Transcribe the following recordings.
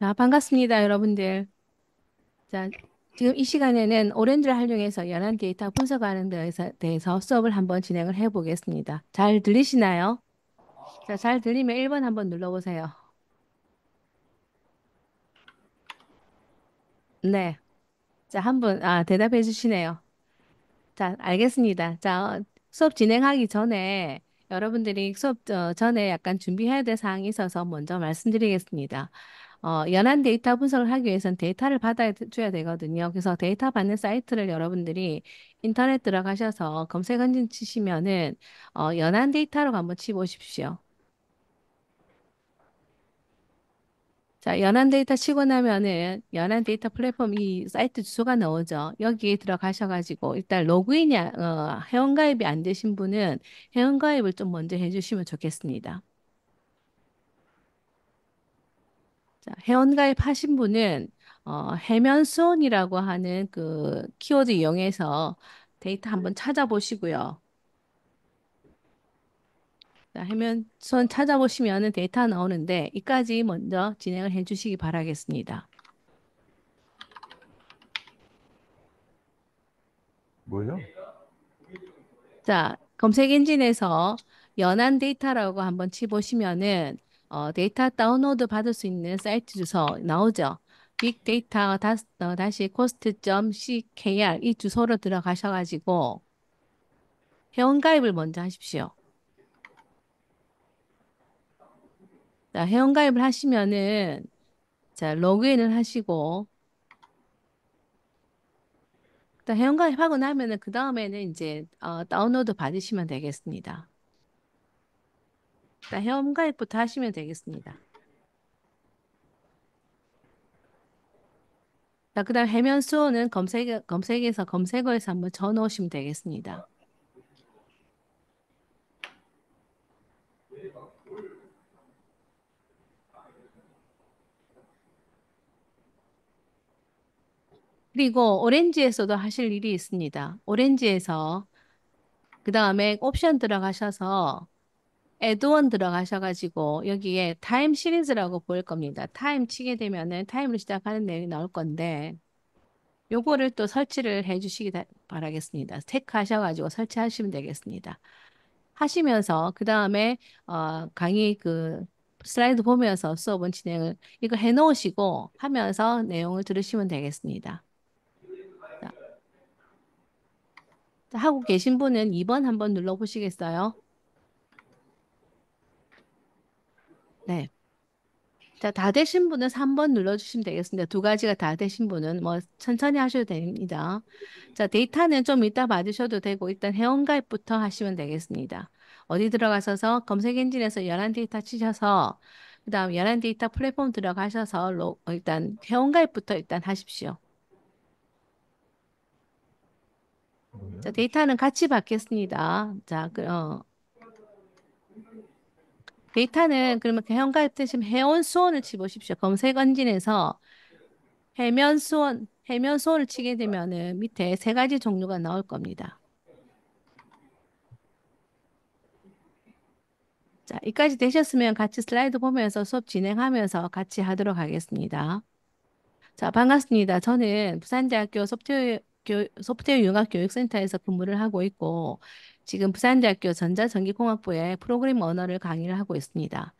자, 반갑습니다, 여러분들. 자, 지금 이 시간에는 오렌지를 활용해서 연한 데이터 분석하는 대해서 수업을 한번 진행을 해보겠습니다. 잘 들리시나요? 자, 잘 들리면 1번 한번 눌러보세요. 네. 자, 대답해 주시네요. 자, 알겠습니다. 자, 수업 진행하기 전에 여러분들이 수업 전에 약간 준비해야 될 사항이 있어서 먼저 말씀드리겠습니다. 연한 데이터 분석을 하기 위해서는 데이터를 받아줘야 되거든요. 그래서 데이터 받는 사이트를 여러분들이 인터넷 들어가셔서 검색 엔진 치시면은 연한 데이터로 한번 치보십시오. 자, 연한 데이터 치고 나면은 연한 데이터 플랫폼 이 사이트 주소가 나오죠. 여기에 들어가셔가지고 일단 회원가입이 안 되신 분은 회원가입을 좀 먼저 해주시면 좋겠습니다. 자, 회원가입 하신 분은 해면수원이라고 하는 그 키워드 이용해서 데이터 한번 찾아보시고요. 자, 해면수원 찾아보시면은 데이터 나오는데 이까지 먼저 진행을 해주시기 바라겠습니다. 뭐요? 자, 검색 엔진에서 연한 데이터라고 한번 치보시면은 데이터 다운로드 받을 수 있는 사이트 주소 나오죠. 빅데이터 다시 cost.ckr 이 주소로 들어가셔가지고 회원가입을 먼저 하십시오. 자, 회원가입을 하시면은 자, 로그인을 하시고 회원가입하고 나면은 그 다음에는 이제 다운로드 받으시면 되겠습니다. 자, 회원가입부터 하시면 되겠습니다. 자, 그다음 해면 수호는 검색에서 검색어에서 한번 쳐놓으시면 되겠습니다. 그리고 오렌지에서도 하실 일이 있습니다. 오렌지에서 그다음에 옵션 들어가셔서 애드온 들어가셔가지고 여기에 타임 시리즈라고 보일 겁니다. 타임 치게 되면은 타임으로 시작하는 내용이 나올 건데 요거를 또 설치를 해주시기 바라겠습니다. 체크하셔가지고 설치하시면 되겠습니다. 하시면서 그 다음에 강의 그 슬라이드 보면서 수업은 진행을 이거 해놓으시고 하면서 내용을 들으시면 되겠습니다. 자, 하고 계신 분은 2번 한번 눌러보시겠어요? 네. 자, 다 되신 분은 3번 눌러주시면 되겠습니다. 두 가지가 다 되신 분은 뭐 천천히 하셔도 됩니다. 자, 데이터는 좀 이따 받으셔도 되고 일단 회원가입부터 하시면 되겠습니다. 어디 들어가셔서 검색 엔진에서 연한 데이터 치셔서 그다음 연한 데이터 플랫폼 들어가셔서 일단 회원가입부터 일단 하십시오. 자, 데이터는 같이 받겠습니다. 자, 데이터는 그러면 그 회원가입 되시면 회원 수원을 치보십시오. 검색 엔진에서 해면 수온을 치게 되면은 밑에 세 가지 종류가 나올 겁니다. 자, 이까지 되셨으면 같이 슬라이드 보면서 수업 진행하면서 같이 하도록 하겠습니다. 자, 반갑습니다. 저는 부산대학교 소프트웨어 융합교육센터에서 근무를 하고 있고, 지금 부산대학교 전자전기공학부의 프로그램 언어를 강의를 하고 있습니다.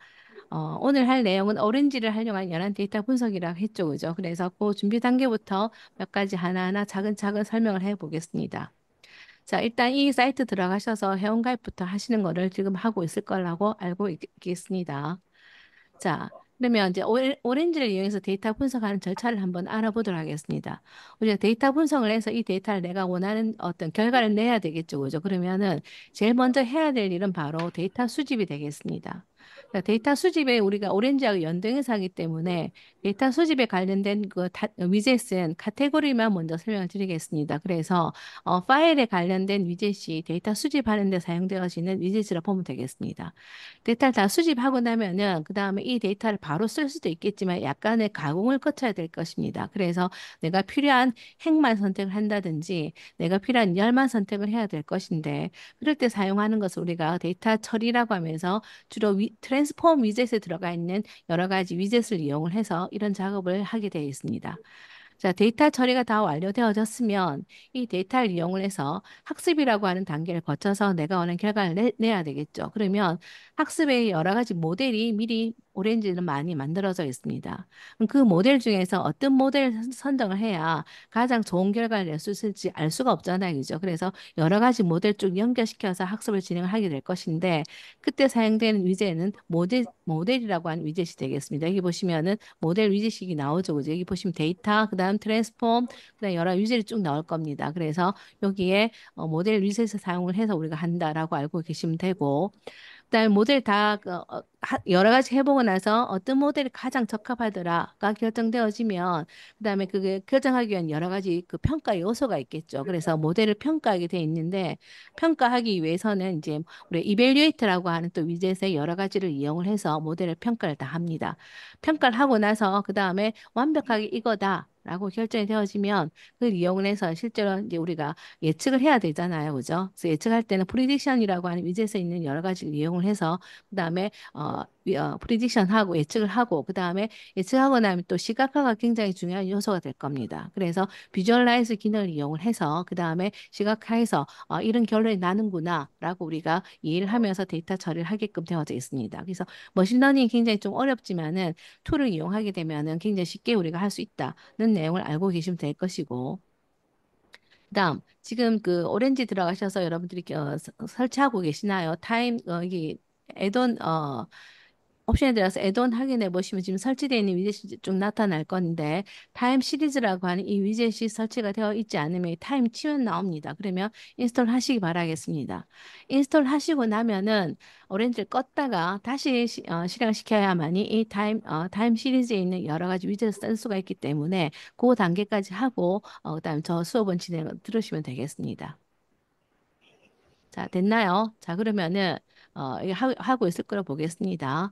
오늘 할 내용은 오렌지를 활용한 연한 데이터 분석이라고 했죠, 그죠? 그래서 그 준비 단계부터 몇 가지 하나하나 차근차근 설명을 해 보겠습니다. 자, 일단 이 사이트 들어가셔서 회원가입부터 하시는 거를 지금 하고 있을 거라고 알고 있겠습니다. 자, 그러면 이제 오렌지를 이용해서 데이터 분석하는 절차를 한번 알아보도록 하겠습니다. 우리가 데이터 분석을 해서 이 데이터를 내가 원하는 어떤 결과를 내야 되겠죠, 그죠? 그러면은 제일 먼저 해야 될 일은 바로 데이터 수집이 되겠습니다. 그러니까 데이터 수집에 우리가 오렌지하고 연동해서 하기 때문에 데이터 수집에 관련된 위젯은 카테고리만 먼저 설명을 드리겠습니다. 그래서 파일에 관련된 위젯이 데이터 수집하는 데 사용되어지는 위젯이라고 보면 되겠습니다. 데이터를 다 수집하고 나면은 그 다음에 이 데이터를 바로 쓸 수도 있겠지만 약간의 가공을 거쳐야 될 것입니다. 그래서 내가 필요한 행만 선택을 한다든지 내가 필요한 열만 선택을 해야 될 것인데 그럴 때 사용하는 것을 우리가 데이터 처리라고 하면서 주로 트랜스폼 위젯에 들어가 있는 여러 가지 위젯을 이용을 해서 이런 작업을 하게 되어 있습니다. 자, 데이터 처리가 다 완료되어졌으면 이 데이터를 이용을 해서 학습이라고 하는 단계를 거쳐서 내가 원하는 결과를 내야 되겠죠. 그러면 학습의 여러 가지 모델이 미리 오렌지는 많이 만들어져 있습니다. 그럼 그 모델 중에서 어떤 모델을 선정을 해야 가장 좋은 결과를 낼 수 있을지 알 수가 없잖아요. 그죠? 그래서 여러 가지 모델 쭉 연결시켜서 학습을 진행을 하게 될 것인데 그때 사용되는 위젯은 모델이라고 하는 위젯이 되겠습니다. 여기 보시면은 모델 위젯이 나오죠. 그죠? 여기 보시면 데이터, 그다음 트랜스폼, 그다음 여러 위젯이 쭉 나올 겁니다. 그래서 여기에 모델 위젯을 사용을 해서 우리가 한다라고 알고 계시면 되고 그다음에 모델 다 여러 가지 해보고 나서 어떤 모델이 가장 적합하더라가 결정되어지면 그다음에 그게 결정하기 위한 여러 가지 그 평가 요소가 있겠죠. 그래서 모델을 평가하게 돼 있는데 평가하기 위해서는 이제 우리 이벨리에이터라고 하는 또 위젯의 여러 가지를 이용을 해서 모델을 평가를 다 합니다. 평가를 하고 나서 그다음에 완벽하게 이거다. 라고 결정이 되어지면 그걸 이용을 해서 실제로 이제 우리가 예측을 해야 되잖아요. 그죠? 그래서 예측할 때는 프리딕션이라고 하는 위젯에 있는 여러 가지를 이용을 해서 그다음에 프리딕션하고 예측을 하고 그다음에 예측하고 나면 또 시각화가 굉장히 중요한 요소가 될 겁니다. 그래서 비주얼라이즈 기능을 이용을 해서 그다음에 시각화해서 이런 결론이 나는구나라고 우리가 이해를 하면서 데이터 처리를 하게끔 되어져 있습니다. 그래서 머신러닝이 굉장히 좀 어렵지만은 툴을 이용하게 되면은 굉장히 쉽게 우리가 할 수 있다는 내용을 알고 계시면 될 것이고 그다음 지금 그 오렌지 들어가셔서 여러분들이 설치하고 계시나요? 여기 애돈 옵션에 들어가서 애돈 확인해 보시면 지금 설치되어 있는 위젯이 쭉 나타날 건데 타임 시리즈라고 하는 이 위젯이 설치가 되어 있지 않으면 타임 치면 나옵니다. 그러면 인스톨 하시기 바라겠습니다. 인스톨 하시고 나면은 오렌지를 껐다가 다시 실행시켜야만이 이 타임 시리즈에 있는 여러 가지 위젯을 쓸 수가 있기 때문에 그 단계까지 하고 그다음 저 수업은 진행을 들으시면 되겠습니다. 자, 됐나요? 자, 그러면은 이거 하고 있을 거라 보겠습니다.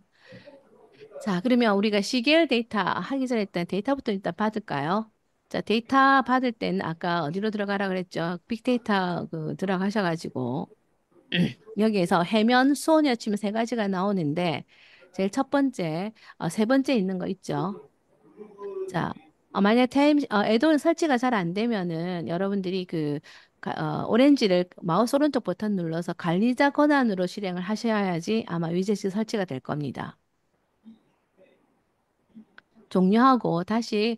자, 그러면 우리가 시계열 데이터 하기 전에 일단 데이터부터 일단 받을까요? 자, 데이터 받을 때는 아까 어디로 들어가라 그랬죠? 빅데이터 들어가셔가지고 여기에서 해면, 수온이어 치면 세 가지가 나오는데 제일 첫 번째, 세 번째 있는 거 있죠? 자, 만약 애도는 설치가 잘 안 되면은 여러분들이 오렌지를 마우스 오른쪽 버튼 눌러서 관리자 권한으로 실행을 하셔야지 아마 위젯이 설치가 될 겁니다. 종료하고 다시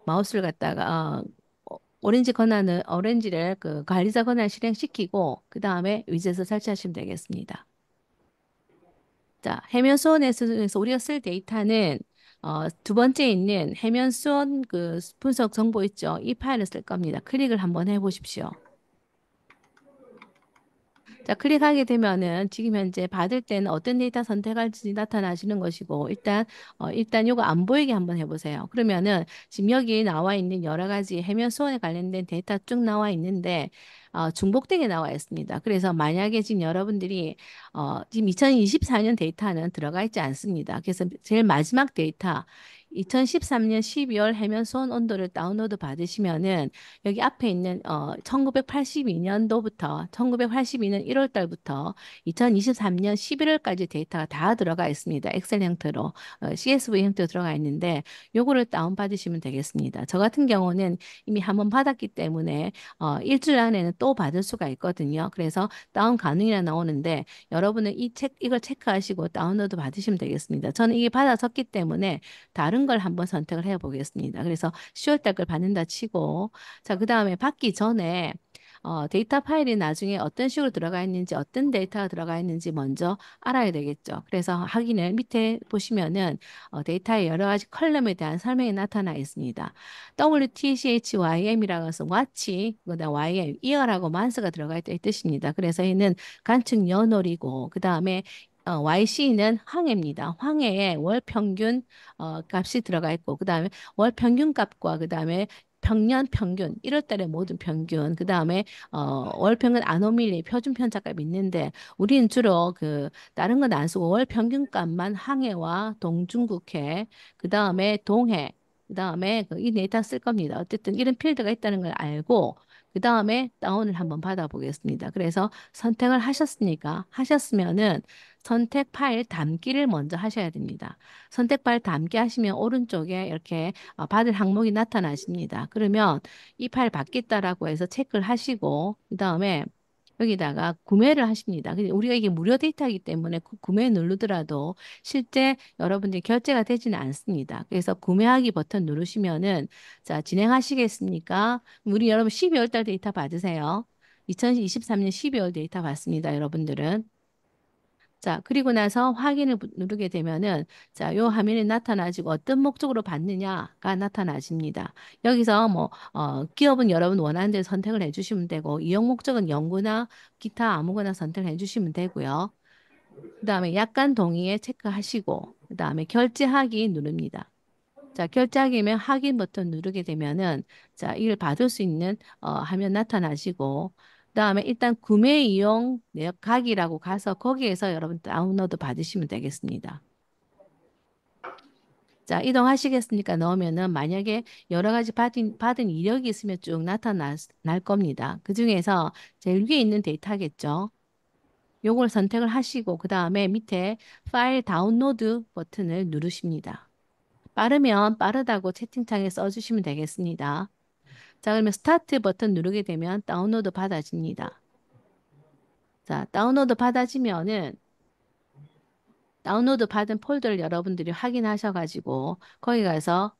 마우스를 갖다가 오렌지를 그 관리자 권한을 실행시키고 그 다음에 위젯을 설치하시면 되겠습니다. 자, 해면 수온에서 우리가 쓸 데이터는 두 번째 있는 해면 수온 그 분석 정보 있죠? 이 파일을 쓸 겁니다. 클릭을 한번 해보십시오. 자, 클릭하게 되면은 지금 현재 받을 때는 어떤 데이터 선택할지 나타나시는 것이고, 일단 요거 안 보이게 한번 해보세요. 그러면은 지금 여기 나와 있는 여러 가지 해면 수온에 관련된 데이터 쭉 나와 있는데, 중복되게 나와 있습니다. 그래서 만약에 지금 여러분들이, 지금 2024년 데이터는 들어가 있지 않습니다. 그래서 제일 마지막 데이터, 2013년 12월 해면 수온 온도를 다운로드 받으시면은 여기 앞에 있는 1982년도부터 1982년 1월 달부터 2023년 11월까지 데이터가 다 들어가 있습니다. 엑셀 형태로 CSV 형태로 들어가 있는데 요거를 다운 받으시면 되겠습니다. 저 같은 경우는 이미 한번 받았기 때문에 일주일 안에는 또 받을 수가 있거든요. 그래서 다운 가능이라 나오는데 여러분은 이걸 체크하시고 다운로드 받으시면 되겠습니다. 저는 이게 받아졌기 때문에 다른 걸 한번 선택을 해 보겠습니다. 그래서 10월 달 걸 받는다 치고 자, 그 다음에 받기 전에 데이터 파일이 나중에 어떤 식으로 들어가 있는지, 어떤 데이터가 들어가 있는지 먼저 알아야 되겠죠. 그래서 확인을 밑에 보시면은 데이터의 여러 가지 컬럼에 대한 설명이 나타나 있습니다. WTCHYM이라고 해서 watch, 그다음 YM, year하고 months가 들어가 있다 이 뜻입니다. 그래서 얘는 관측 연월이고, 그 다음에 YC는 황해입니다. 황해의 월 평균 값이 들어가 있고, 그 다음에 월 평균 값과 그 다음에 평년 평균, 1월 달의 모든 평균, 그 다음에 월 평균 아노밀리 표준 편차값이 있는데 우리는 주로 다른 건 안 쓰고 월 평균 값만 항해와 동중국해, 그 다음에 동해, 그 다음에 이 데이터 쓸 겁니다. 어쨌든 이런 필드가 있다는 걸 알고 그 다음에 다운을 한번 받아보겠습니다. 그래서 선택을 하셨으니까 하셨으면은 선택 파일 담기를 먼저 하셔야 됩니다. 선택 파일 담기 하시면 오른쪽에 이렇게 받을 항목이 나타나십니다. 그러면 이 파일 받겠다라고 해서 체크를 하시고 그다음에 여기다가 구매를 하십니다. 근데 우리가 이게 무료 데이터이기 때문에 구매 누르더라도 실제 여러분들이 결제가 되지는 않습니다. 그래서 구매하기 버튼 누르시면은 자, 진행하시겠습니까? 우리 여러분 12월 달 데이터 받으세요. 2023년 12월 데이터 받습니다, 여러분들은. 자, 그리고 나서 확인을 누르게 되면은 자, 요 화면에 나타나지고 어떤 목적으로 받느냐가 나타나집니다. 여기서 뭐 기업은 여러분 원하는 데 선택을 해주시면 되고 이용 목적은 연구나 기타 아무거나 선택을 해주시면 되고요. 그다음에 약관 동의에 체크하시고 그다음에 결제하기 누릅니다. 자, 결제하기면 확인 버튼 누르게 되면은 자, 이걸 받을 수 있는 화면 나타나시고 그다음에 일단 구매 이용 내역 각이라고 가서 거기에서 여러분 다운로드 받으시면 되겠습니다. 자, 이동하시겠습니까? 넣으면은 만약에 여러 가지 받은 이력이 있으면 쭉 나타날 겁니다. 그 중에서 제일 위에 있는 데이터겠죠. 요걸 선택을 하시고 그다음에 밑에 파일 다운로드 버튼을 누르십니다. 빠르면 빠르다고 채팅창에 써주시면 되겠습니다. 자, 그러면 스타트 버튼 누르게 되면 다운로드 받아집니다. 자, 다운로드 받아지면은 다운로드 받은 폴더를 여러분들이 확인하셔가지고 거기 가서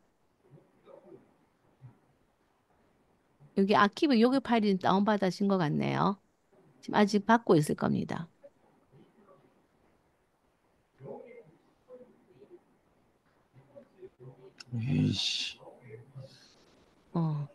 여기 아키브 요구 파일이 다운받으신 것 같네요. 지금 아직 받고 있을 겁니다. 이씨. 어.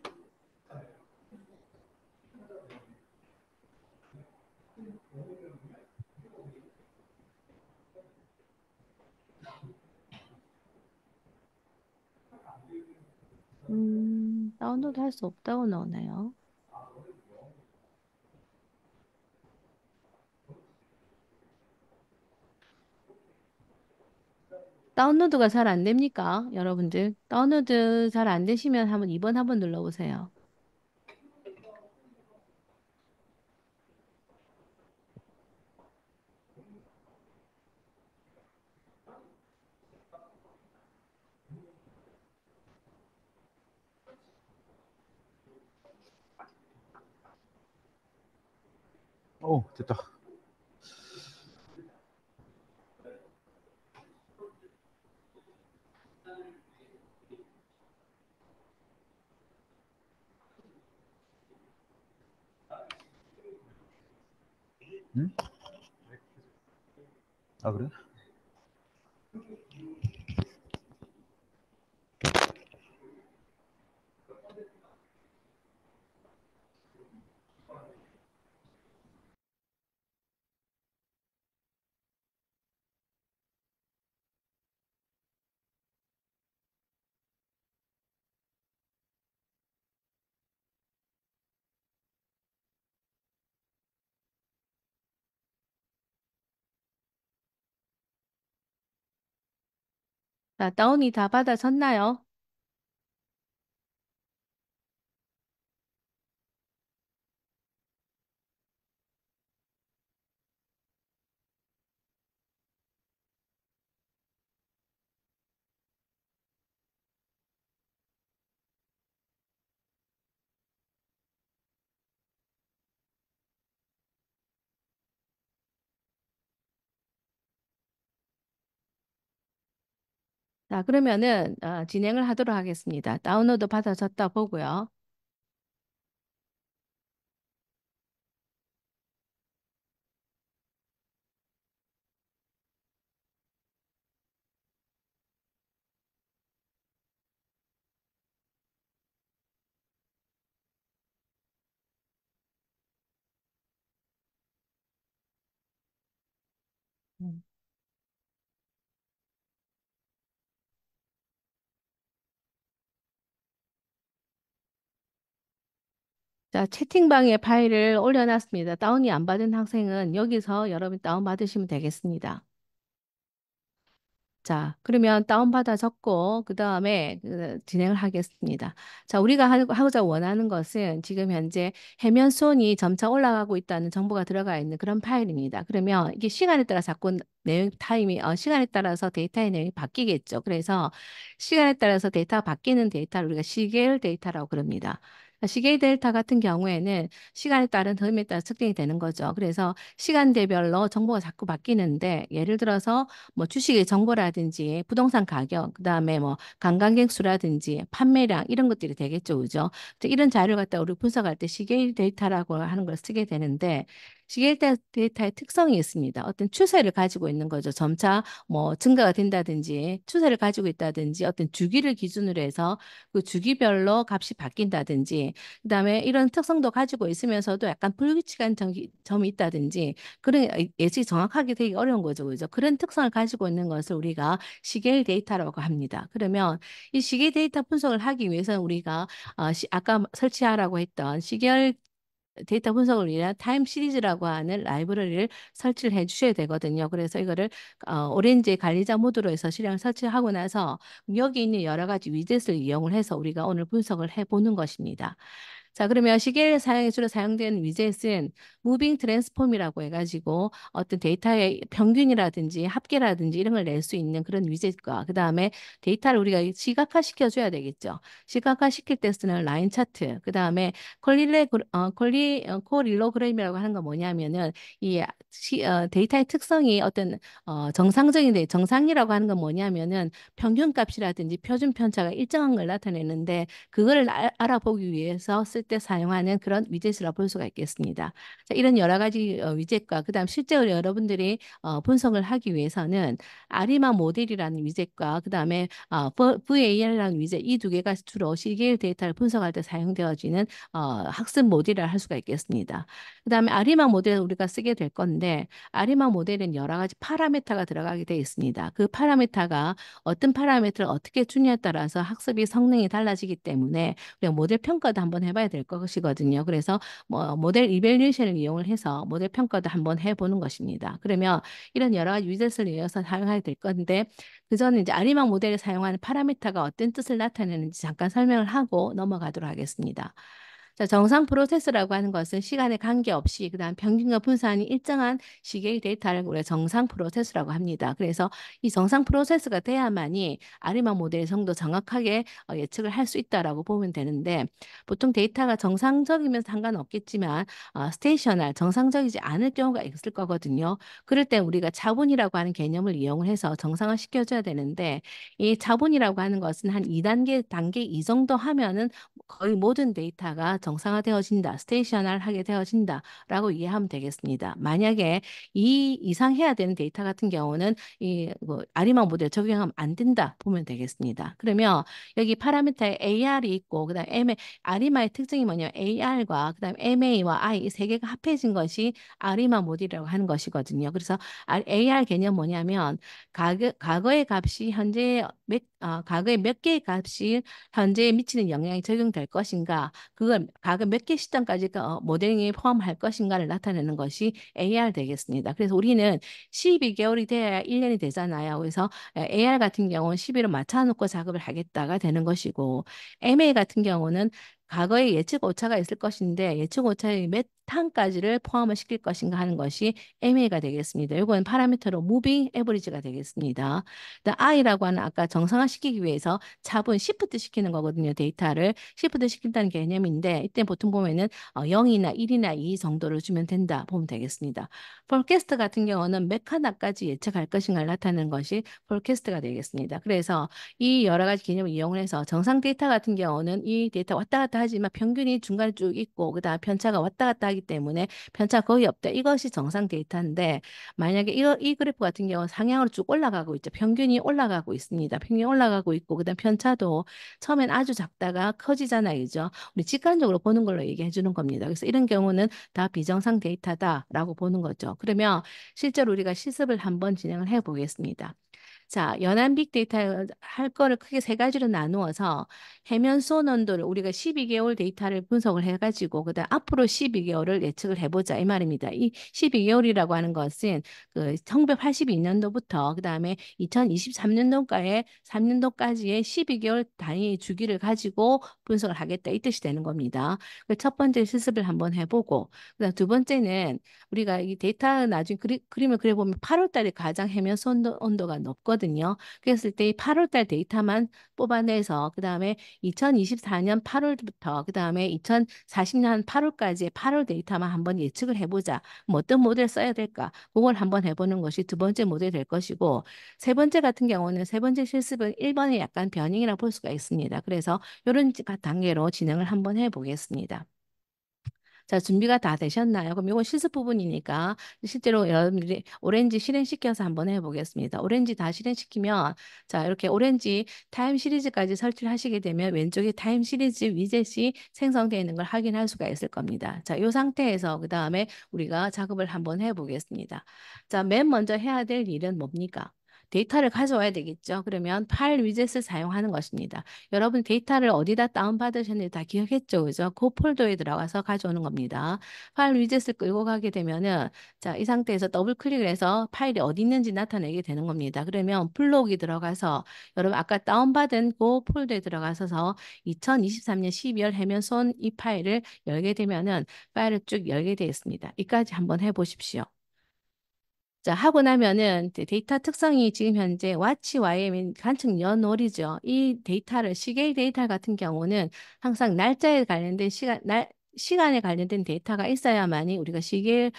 다운로드 할 수 없다고 나오네요. 다운로드가 잘 안 됩니까? 여러분들. 다운로드 잘 안 되시면 한번 2번 한번 눌러보세요. 오, 됐다. 응? 아, 그래? 자, 다운이 다 받아졌나요? 자, 그러면은 진행을 하도록 하겠습니다. 다운로드 받아졌다 보고요. 음. 자, 채팅방에 파일을 올려놨습니다. 다운이 안 받은 학생은 여기서 여러분 다운 받으시면 되겠습니다. 자, 그러면 다운받아 적고, 그 다음에 진행을 하겠습니다. 자, 우리가 하고자 원하는 것은 지금 현재 해면 수온이 점차 올라가고 있다는 정보가 들어가 있는 그런 파일입니다. 그러면 이게 시간에 따라 자꾸 시간에 따라서 데이터의 내용이 바뀌겠죠. 그래서 시간에 따라서 데이터가 바뀌는 데이터를 우리가 시계열 데이터라고 그럽니다. 시계열 데이터 같은 경우에는 시간에 따른 흐름에 따라 측정이 되는 거죠. 그래서 시간대별로 정보가 자꾸 바뀌는데 예를 들어서 뭐 주식의 정보라든지 부동산 가격, 그다음에 뭐 관광객 수라든지 판매량 이런 것들이 되겠죠. 그죠? 이런 자료를 갖다 우리 분석할 때 시계일 데이터라고 하는 걸 쓰게 되는데 시계일 데이터의 특성이 있습니다. 어떤 추세를 가지고 있는 거죠. 점차 뭐 증가가 된다든지 추세를 가지고 있다든지 어떤 주기를 기준으로 해서 그 주기별로 값이 바뀐다든지 그다음에 이런 특성도 가지고 있으면서도 약간 불규칙한 점이 있다든지 그런 예측이 정확하게 되기 어려운 거죠. 그죠? 그런 특성을 가지고 있는 것을 우리가 시계열 데이터라고 합니다. 그러면 이 시계 데이터 분석을 하기 위해서는 우리가 아까 설치하라고 했던 시계열 데이터 분석을 위한 타임 시리즈라고 하는 라이브러리를 설치를 해 주셔야 되거든요. 그래서 이거를 오렌지 관리자 모드로 해서 실행을 설치하고 나서 여기 있는 여러 가지 위젯을 이용을 해서 우리가 오늘 분석을 해 보는 것입니다. 자, 그러면 시계를 사용에 주로 사용되는 위젯은 무빙 트랜스폼이라고 해가지고 어떤 데이터의 평균이라든지 합계라든지 이런 걸 낼 수 있는 그런 위젯과 그 다음에 데이터를 우리가 시각화 시켜줘야 되겠죠. 시각화 시킬 때 쓰는 라인 차트, 그 다음에 콜릴로그램이라고 하는 건 뭐냐면은 데이터의 특성이 어떤 정상적인 정상이라고 하는 건 뭐냐면은 평균값이라든지 표준 편차가 일정한 걸 나타내는데 그거를 알아보기 위해서 쓸 때 사용하는 그런 위젯이라고 볼 수가 있겠습니다. 자, 이런 여러 가지 위젯과 그다음 실제로 여러분들이 분석을 하기 위해서는 아리마 모델이라는 위젯과 그다음에 VAR이라는 위젯 이 두 개가 주로 시계열 데이터를 분석할 때 사용되어지는 학습 모델이라 할 수가 있겠습니다. 그다음에 아리마 모델을 우리가 쓰게 될 건데 아리마 모델은 여러 가지 파라미터가 들어가게 되어 있습니다. 그 파라미터가 어떤 파라미터를 어떻게 주냐에 따라서 학습이 성능이 달라지기 때문에 우리가 모델 평가도 한번 해봐야 될 것이거든요. 그래서 뭐 모델 이벨리에이션을 이용을 해서 모델 평가도 한번 해보는 것입니다. 그러면 이런 여러 가지 위젯을 이어서 사용하게 될 건데 그 전에 이제 아리막 모델을 사용하는 파라미터가 어떤 뜻을 나타내는지 잠깐 설명을 하고 넘어가도록 하겠습니다. 자, 정상 프로세스라고 하는 것은 시간에 관계없이 그다음 평균과 분산이 일정한 시계의 데이터를 우리가 정상 프로세스라고 합니다. 그래서 이 정상 프로세스가 돼야만이 아리마 모델의 정도 정확하게 예측을 할 수 있다라고 보면 되는데 보통 데이터가 정상적이면 상관없겠지만 스테이셔널 정상적이지 않을 경우가 있을 거거든요. 그럴 때 우리가 차분이라고 하는 개념을 이용을 해서 정상화 시켜줘야 되는데 이 차분이라고 하는 것은 한 2단계 이 정도 하면은 거의 모든 데이터가 정상화되어진다, 스테이셔널하게 되어진다라고 이해하면 되겠습니다. 만약에 이 이상 해야 되는 데이터 같은 경우는 이뭐 아리마 모델 적용하면 안 된다 보면 되겠습니다. 그러면 여기 파라미터에 AR이 있고 그다음 MA 아리마의 특징이 뭐냐면 AR과 그다음 MA와 I 이 세 개가 합해진 것이 아리마 모델이라고 하는 것이거든요. 그래서 AR 개념 뭐냐면 과거의 값이 과거의 몇 개의 값이 현재에 미치는 영향이 적용될 것인가, 그걸 과거 몇 개 시점까지 모델링에 포함할 것인가를 나타내는 것이 AR 되겠습니다. 그래서 우리는 12개월이 돼야 1년이 되잖아요. 그래서 AR 같은 경우는 12로 맞춰놓고 작업을 하겠다가 되는 것이고, MA 같은 경우는 과거에 예측 오차가 있을 것인데 예측 오차의 몇 탄까지를 포함을 시킬 것인가 하는 것이 MA가 되겠습니다. 이건 파라미터로 무빙 에버리지가 되겠습니다. I라고 하는 아까 정상화시키기 위해서 차분 시프트 시키는 거거든요. 데이터를 시프트 시킨다는 개념인데 이때 보통 보면은 0이나 1이나 2 정도를 주면 된다 보면 되겠습니다. 폴캐스트 같은 경우는 몇 하나까지 예측할 것인가를 나타내는 것이 폴캐스트가 되겠습니다. 그래서 이 여러 가지 개념을 이용을 해서 정상 데이터 같은 경우는 이 데이터 왔다 갔다 하지만 평균이 중간에 쭉 있고 그다음 편차가 왔다 갔다 하기 때문에 편차 거의 없다. 이것이 정상 데이터인데 만약에 이 그래프 같은 경우는 상향으로 쭉 올라가고 있죠. 평균이 올라가고 있습니다. 평균이 올라가고 있고 그다음 편차도 처음엔 아주 작다가 커지잖아요. 그죠? 우리 직관적으로 보는 걸로 얘기해 주는 겁니다. 그래서 이런 경우는 다 비정상 데이터다라고 보는 거죠. 그러면 실제로 우리가 실습을 한번 진행을 해 보겠습니다. 자, 연안 빅데이터 할 거를 크게 세 가지로 나누어서 해면 수온 온도를 우리가 12개월 데이터를 분석을 해가지고 그다음 앞으로 12개월을 예측을 해보자 이 말입니다. 이 12개월이라고 하는 것은 그 1982년도부터 그다음에 2023년도까지 3년도까지의 12개월 단위 주기를 가지고 분석을 하겠다 이 뜻이 되는 겁니다. 그 첫 번째 실습을 한번 해보고 그다음 두 번째는 우리가 이 데이터 나중에 그림을 그려보면 8월 달에 가장 해면 온도가 높거든요. 그랬을 때 이 8월 달 데이터만 뽑아내서 그다음에 2024년 8월부터 그다음에 2040년 8월까지의 8월 데이터만 한번 예측을 해보자. 뭐 어떤 모델 써야 될까? 그걸 한번 해보는 것이 두 번째 모델이 될 것이고 세 번째 같은 경우는 세 번째 실습은 1번의 약간 변형이라고 볼 수가 있습니다. 그래서 이런 단계로 진행을 한번 해보겠습니다. 자, 준비가 다 되셨나요? 그럼 이건 실습 부분이니까 실제로 여러분들이 오렌지 실행시켜서 한번 해보겠습니다. 오렌지 다 실행시키면 자, 이렇게 오렌지 타임 시리즈까지 설치를 하시게 되면 왼쪽에 타임 시리즈 위젯이 생성되어 있는 걸 확인할 수가 있을 겁니다. 자, 이 상태에서 그 다음에 우리가 작업을 한번 해보겠습니다. 자, 맨 먼저 해야 될 일은 뭡니까? 데이터를 가져와야 되겠죠. 그러면 파일 위젯을 사용하는 것입니다. 여러분 데이터를 어디다 다운받으셨는지 다 기억했죠? 그죠? 그 폴더에 들어가서 가져오는 겁니다. 파일 위젯을 끌고 가게 되면은 자, 이 상태에서 더블 클릭을 해서 파일이 어디 있는지 나타내게 되는 겁니다. 그러면 블록이 들어가서 여러분 아까 다운받은 그 폴더에 들어가서 2023년 12월 해면손 이 파일을 열게 되면은 파일을 쭉 열게 되어 있습니다. 이까지 한번 해보십시오. 자, 하고 나면은 데이터 특성이 지금 현재 와치 YM인 간측 연월이죠. 이 데이터를 시계 데이터 같은 경우는 항상 날짜에 관련된 시간에 관련된 데이터가 있어야만이 우리가 시계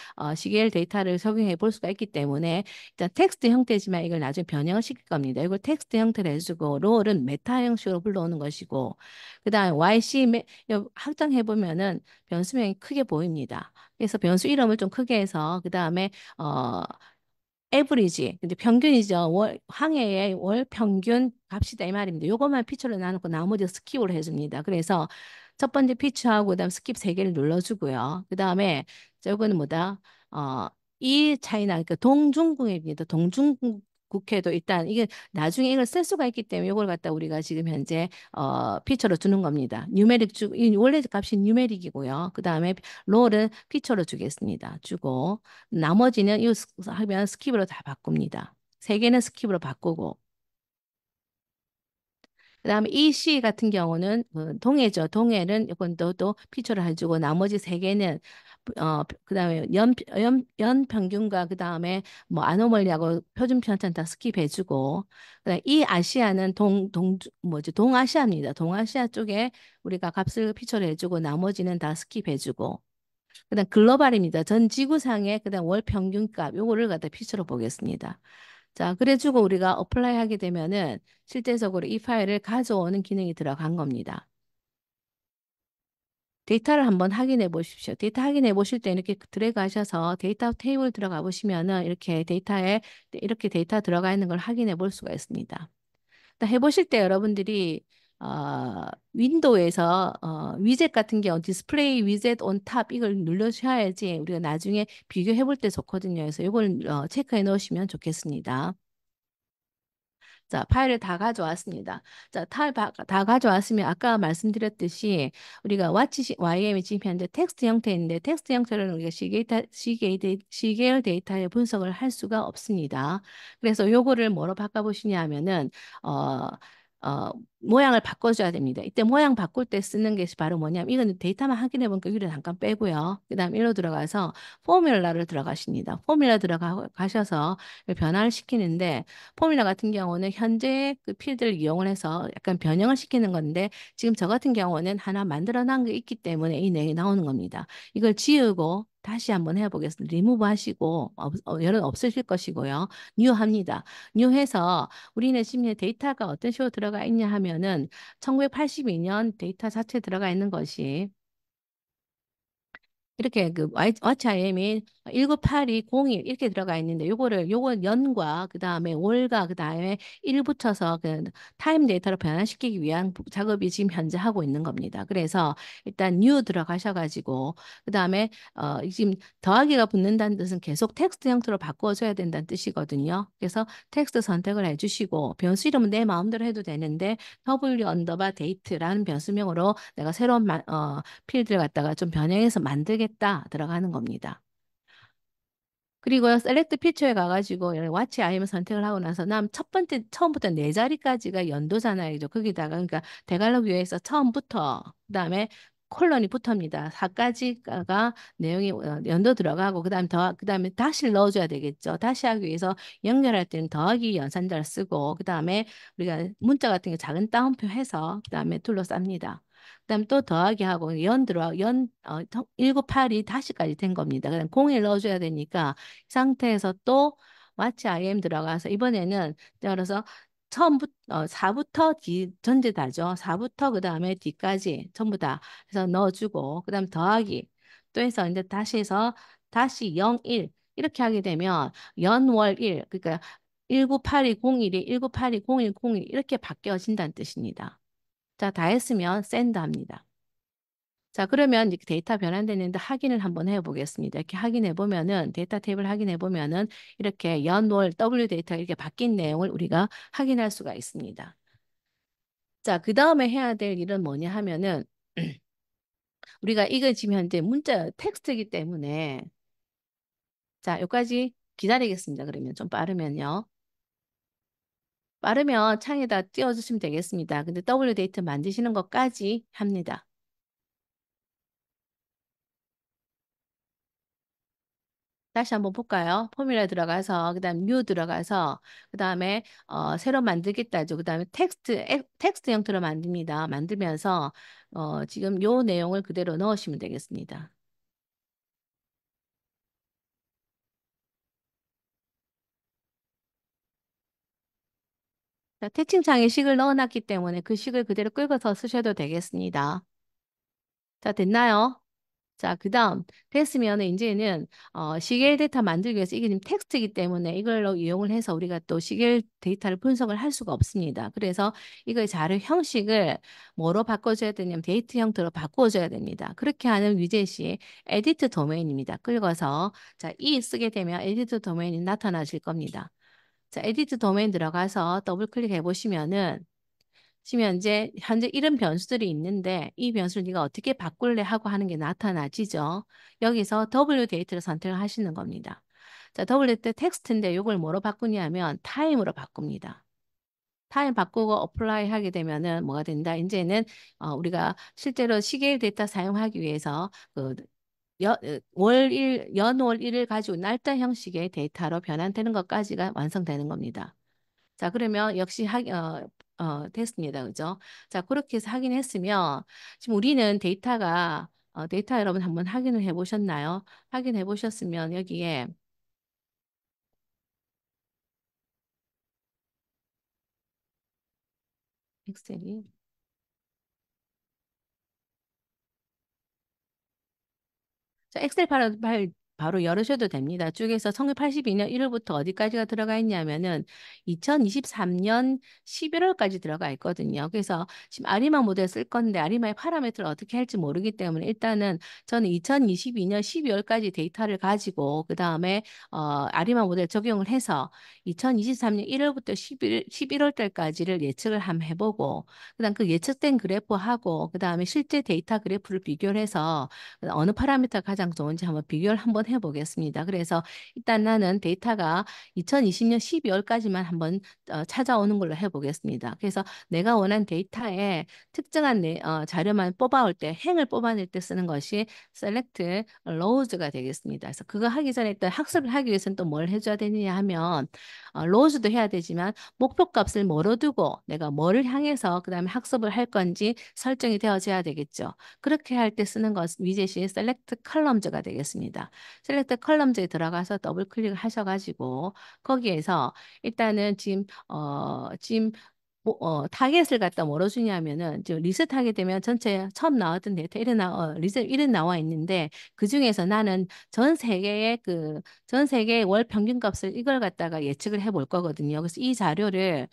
데이터를 적용해 볼 수가 있기 때문에 일단 텍스트 형태지만 이걸 나중에 변형을 시킬 겁니다. 이걸 텍스트 형태로 해주고 롤은 메타 형식으로 불러오는 것이고 그다음 확장해 보면은 변수명이 크게 보입니다. 그래서 변수 이름을 좀 크게 해서 그다음에 어 에브리지, 근데 평균이죠. 항해의 월 평균 값이다 이 말입니다. 요것만 피처로 나누고 나머지 스킵으로 해줍니다. 그래서 첫 번째 피처하고 그다음 스킵 세 개를 눌러주고요. 그다음에 저거는 뭐다? 어, 이 차이나 그러니까 동중국해입니다. 동중국해도 일단 이게 나중에 이걸 쓸 수가 있기 때문에 이걸 갖다 우리가 지금 현재 피처로 주는 겁니다. 이 원래 값이 뉴메릭이고요. 그다음에 롤은 피처로 주겠습니다. 주고 나머지는 이 하면 스킵으로 다 바꿉니다. 세 개는 스킵으로 바꾸고 그다음에 이 C 같은 경우는 동해죠. 동해는 이건 또 피처를 해주고 나머지 세 개는 그다음에 연 평균과 그다음에 뭐 아노멀리하고 표준 편차는 다 스킵해주고 그다음에 이 아시아는 뭐지 동아시아입니다. 동아시아 쪽에 우리가 값을 피처를 해주고 나머지는 다 스킵해주고 그다음 글로벌입니다. 전 지구상의 그다음 월 평균값 요거를 갖다 피처로 보겠습니다. 자, 그래주고 우리가 어플라이 하게 되면은 실제적으로 이 파일을 가져오는 기능이 들어간 겁니다. 데이터를 한번 확인해 보십시오. 데이터 확인해 보실 때 이렇게 드래그 하셔서 데이터 테이블 들어가 보시면은 이렇게 데이터에 이렇게 데이터 들어가 있는 걸 확인해 볼 수가 있습니다. 해보실 때 여러분들이 윈도우에서 위젯 같은 경우 디스플레이 위젯 온 탑 이걸 눌러주셔야지 우리가 나중에 비교해 볼 때 좋거든요. 그래서 이걸 체크해 놓으시면 좋겠습니다. 자, 파일을 다 가져왔습니다. 자, 다 가져왔으면 아까 말씀드렸듯이 우리가 YM이 지금 현재 텍스트 형태인데 텍스트 형태로는 우리가 시계열 데이터의 분석을 할 수가 없습니다. 그래서 요거를 뭐로 바꿔보시냐 하면은 어, 어, 모양을 바꿔줘야 됩니다. 이때 모양 바꿀 때 쓰는 것이 바로 뭐냐면 이거는 데이터만 확인해 보니까 위로 잠깐 빼고요. 그 다음 일로 들어가서 포뮬라를 들어가십니다. 포뮬라 들어가셔서 변화를 시키는데 포뮬라 같은 경우는 현재 그 필드를 이용을 해서 약간 변형을 시키는 건데 지금 저 같은 경우는 하나 만들어 놓은 게 있기 때문에 이 내용이 나오는 겁니다. 이걸 지우고 다시 한번 해보겠습니다. 리무브 하시고 열은 없으실 것이고요. 뉴 합니다. 뉴 해서 우리는 지금 데이터가 어떤 식으로 들어가 있냐 하면은 1982년 데이터 자체에 들어가 있는 것이 이렇게 그 와치 IM이 19820 이렇게 들어가 있는데 요거 연과 그다음에 월과 그다음에 일 붙여서 그 타임 데이터로 변환시키기 위한 작업이 지금 현재 하고 있는 겁니다. 그래서 일단 new 들어가셔가지고 그다음에 지금 더하기가 붙는다는 뜻은 계속 텍스트 형태로 바꿔줘야 된다는 뜻이거든요. 그래서 텍스트 선택을 해주시고 변수 이름은 내 마음대로 해도 되는데 w 언더바 date라는 변수명으로 내가 새로운 필드를 갖다가 좀 변형해서 만들겠다 들어가는 겁니다. 그리고 셀렉트 피처에 가가지고 와치 아이엠 선택을 하고 나서 남 첫 번째 처음부터 네 자리까지가 연도잖아요. 그죠? 거기다가 그러니까 대괄호 뷰에서 처음부터 그다음에 콜론이 붙습니다. 4가지가 내용이 연도 들어가고 그다음에 다시를 넣어줘야 되겠죠. 다시 하기 위해서 연결할 때는 더하기 연산자를 쓰고 그다음에 우리가 문자 같은 게 작은 따옴표 해서 그다음에 둘러쌉니다. 그다음 또 더하기 하고 연 들어 연 198이 다시까지 된 겁니다. 그다음 01 넣어줘야 되니까 이 상태에서 또 마치 IM 들어가서 이번에는 따라서 처음부터 4부터 D 전체 다죠. 4부터 그다음에 D까지 전부 다 해서 넣어주고 그다음 더하기 또 해서 이제 다시 해서 다시 0, 1 이렇게 하게 되면 연월 1 그러니까 198201이 19820101 이렇게 바뀌어진다는 뜻입니다. 자, 다 했으면 샌드 합니다. 자, 그러면 이렇게 데이터 변환되는데 확인을 한번 해보겠습니다. 이렇게 확인해 보면은 데이터 탭을 확인해 보면은 이렇게 연월 W 데이터가 이렇게 바뀐 내용을 우리가 확인할 수가 있습니다. 자, 그 다음에 해야 될 일은 뭐냐 하면은 우리가 이거 지금 현재 문자 텍스트이기 때문에 자, 여기까지 기다리겠습니다. 그러면 좀 빠르면요. 빠르면 창에다 띄워주시면 되겠습니다. 근데 W 데이터 만드시는 것까지 합니다. 다시 한번 볼까요? 포뮬러 들어가서 그다음 new 들어가서 그다음에 새로 만들겠다죠. 그다음에 텍스트 형태로 만듭니다. 만들면서 지금 요 내용을 그대로 넣으시면 되겠습니다. 자, 태칭창에 식을 넣어놨기 때문에 그 식을 그대로 끌어서 쓰셔도 되겠습니다. 자, 됐나요? 자, 그 다음 됐으면 이제는 시계열 데이터 만들기 위해서 이게 지금 텍스트이기 때문에 이걸로 이용을 해서 우리가 또 시계열 데이터를 분석을 할 수가 없습니다. 그래서 이걸 자료 형식을 뭐로 바꿔줘야 되냐면 데이트 형태로 바꿔줘야 됩니다. 그렇게 하는 위젯이 에디트 도메인입니다. 끌어서 자, 이 쓰게 되면 에디트 도메인이 나타나실 겁니다. 자, 에디트 도메인 들어가서 더블 클릭해 보시면은 지금 현재 이런 변수들이 있는데 이 변수를 네가 어떻게 바꿀래 하고 하는 게 나타나지죠. 여기서 W 데이트를 선택을 하시는 겁니다. 자, W 때 텍스트인데 이걸 뭐로 바꾸냐면 타임으로 바꿉니다. 타임 바꾸고 어플라이 하게 되면은 뭐가 된다? 이제는 우리가 실제로 시계일 데이터 사용하기 위해서 그 연월 일을 가지고 날짜 형식의 데이터로 변환되는 것까지가 완성되는 겁니다. 자, 그러면 역시 됐습니다. 그죠? 자, 그렇게 해서 확인했으면 지금 우리는 데이터 여러분 한번 확인을 해 보셨나요? 확인해 보셨으면 여기에 엑셀이 자, 엑셀 바로 열으셔도 됩니다. 쭉에서 1982년 1월부터 어디까지가 들어가 있냐면은 2023년 11월까지 들어가 있거든요. 그래서 지금 아리마 모델 쓸 건데 아리마의 파라미터를 어떻게 할지 모르기 때문에 일단은 저는 2022년 12월까지 데이터를 가지고 그 다음에 아리마 모델 적용을 해서 2023년 1월부터 11월 달까지를 예측을 한번 해보고 그다음 그 예측된 그래프하고 그 다음에 실제 데이터 그래프를 비교를 해서 어느 파라미터가 가장 좋은지 한번 비교를 한번 해보겠습니다. 그래서 일단 나는 데이터가 2020년 12월까지만 한번 찾아오는 걸로 해보겠습니다. 그래서 내가 원하는 데이터에 특정한 자료만 뽑아올 때, 행을 뽑아낼 때 쓰는 것이 select rows가 되겠습니다. 그래서 그거 하기 전에 일단 학습을 하기 위해서는 또 뭘 해줘야 되느냐 하면 rows도 해야 되지만 목표 값을 뭐로 두고 내가 뭐를 향해서 그다음에 학습을 할 건지 설정이 되어져야 되겠죠. 그렇게 할 때 쓰는 것 위젯이 셀렉트 컬럼즈가 되겠습니다. 셀렉트 컬럼즈에 들어가서 더블 클릭을 하셔가지고 거기에서 일단은 지금 타겟을 갖다 뭐로 주냐면은 지금 리셋하게 되면 전체 처음 나왔던 데이터 리셋 이런 나와 있는데 그 중에서 나는 전 세계의 월 평균 값을 이걸 갖다가 예측을 해볼 거거든요. 그래서 이 자료를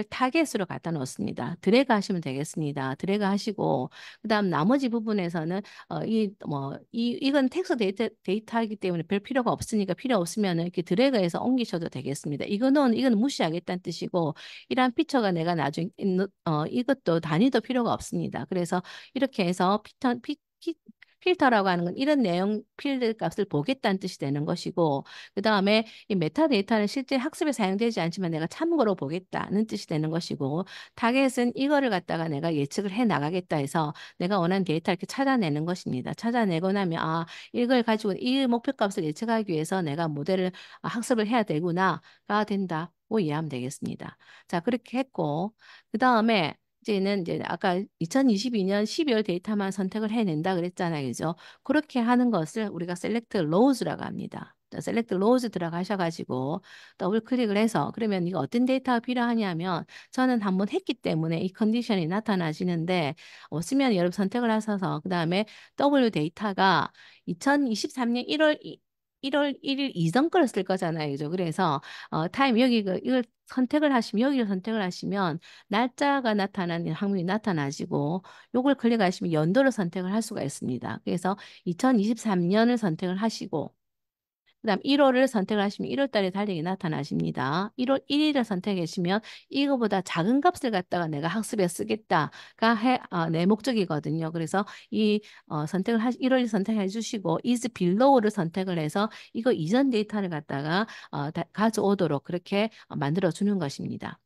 타겟으로 갖다 놓습니다. 드래그 하시면 되겠습니다. 드래그 하시고 그다음 나머지 부분에서는 이건 텍스트 데이터이기 때문에 별 필요가 없으니까 필요 없으면은 이렇게 드래그해서 옮기셔도 되겠습니다. 이거는 무시하겠다는 뜻이고 이러한 피처가 내가 나중에 이것도 단위도 필요가 없습니다. 그래서 이렇게 해서 필터라고 하는 건 이런 내용 필드 값을 보겠다는 뜻이 되는 것이고 그다음에 이 메타데이터는 실제 학습에 사용되지 않지만 내가 참고로 보겠다는 뜻이 되는 것이고 타겟은 이거를 갖다가 내가 예측을 해 나가겠다 해서 내가 원하는 데이터 이렇게 찾아내는 것입니다. 찾아내고 나면 이걸 가지고 이 목표값을 예측하기 위해서 내가 모델을 학습을 해야 되구나가 된다고 이해하면 되겠습니다. 자, 그렇게 했고, 그 다음에 이제 아까 2022년 12월 데이터만 선택을 해낸다 그랬잖아요. 그죠? 그렇게 하는 것을 우리가 셀렉트 로우즈라고 합니다. 셀렉트 로우즈 들어가셔가지고 더블 클릭을 해서 그러면 이거 어떤 데이터가 필요하냐면 저는 한번 했기 때문에 이 컨디션이 나타나시는데 없으면 여러분 선택을 하셔서 그 다음에 W 데이터가 2023년 1월 1일 이전 거를 쓸 거잖아요. 그죠? 그래서 타임 이걸 여기를 선택을 하시면 날짜가 나타나는 항목이 나타나시고 요걸 클릭하시면 연도를 선택을 할 수가 있습니다. 그래서 2023년을 선택을 하시고 그다음 1월을 선택을 하시면 1월 달에 달력이 나타나십니다. 1월 1일을 선택하시면 이거보다 작은 값을 갖다가 내가 학습에 쓰겠다가 내 목적이거든요. 그래서 이 1월 선택해 주시고 is below를 선택을 해서 이거 이전 데이터를 갖다가 가져오도록 그렇게 만들어 주는 것입니다.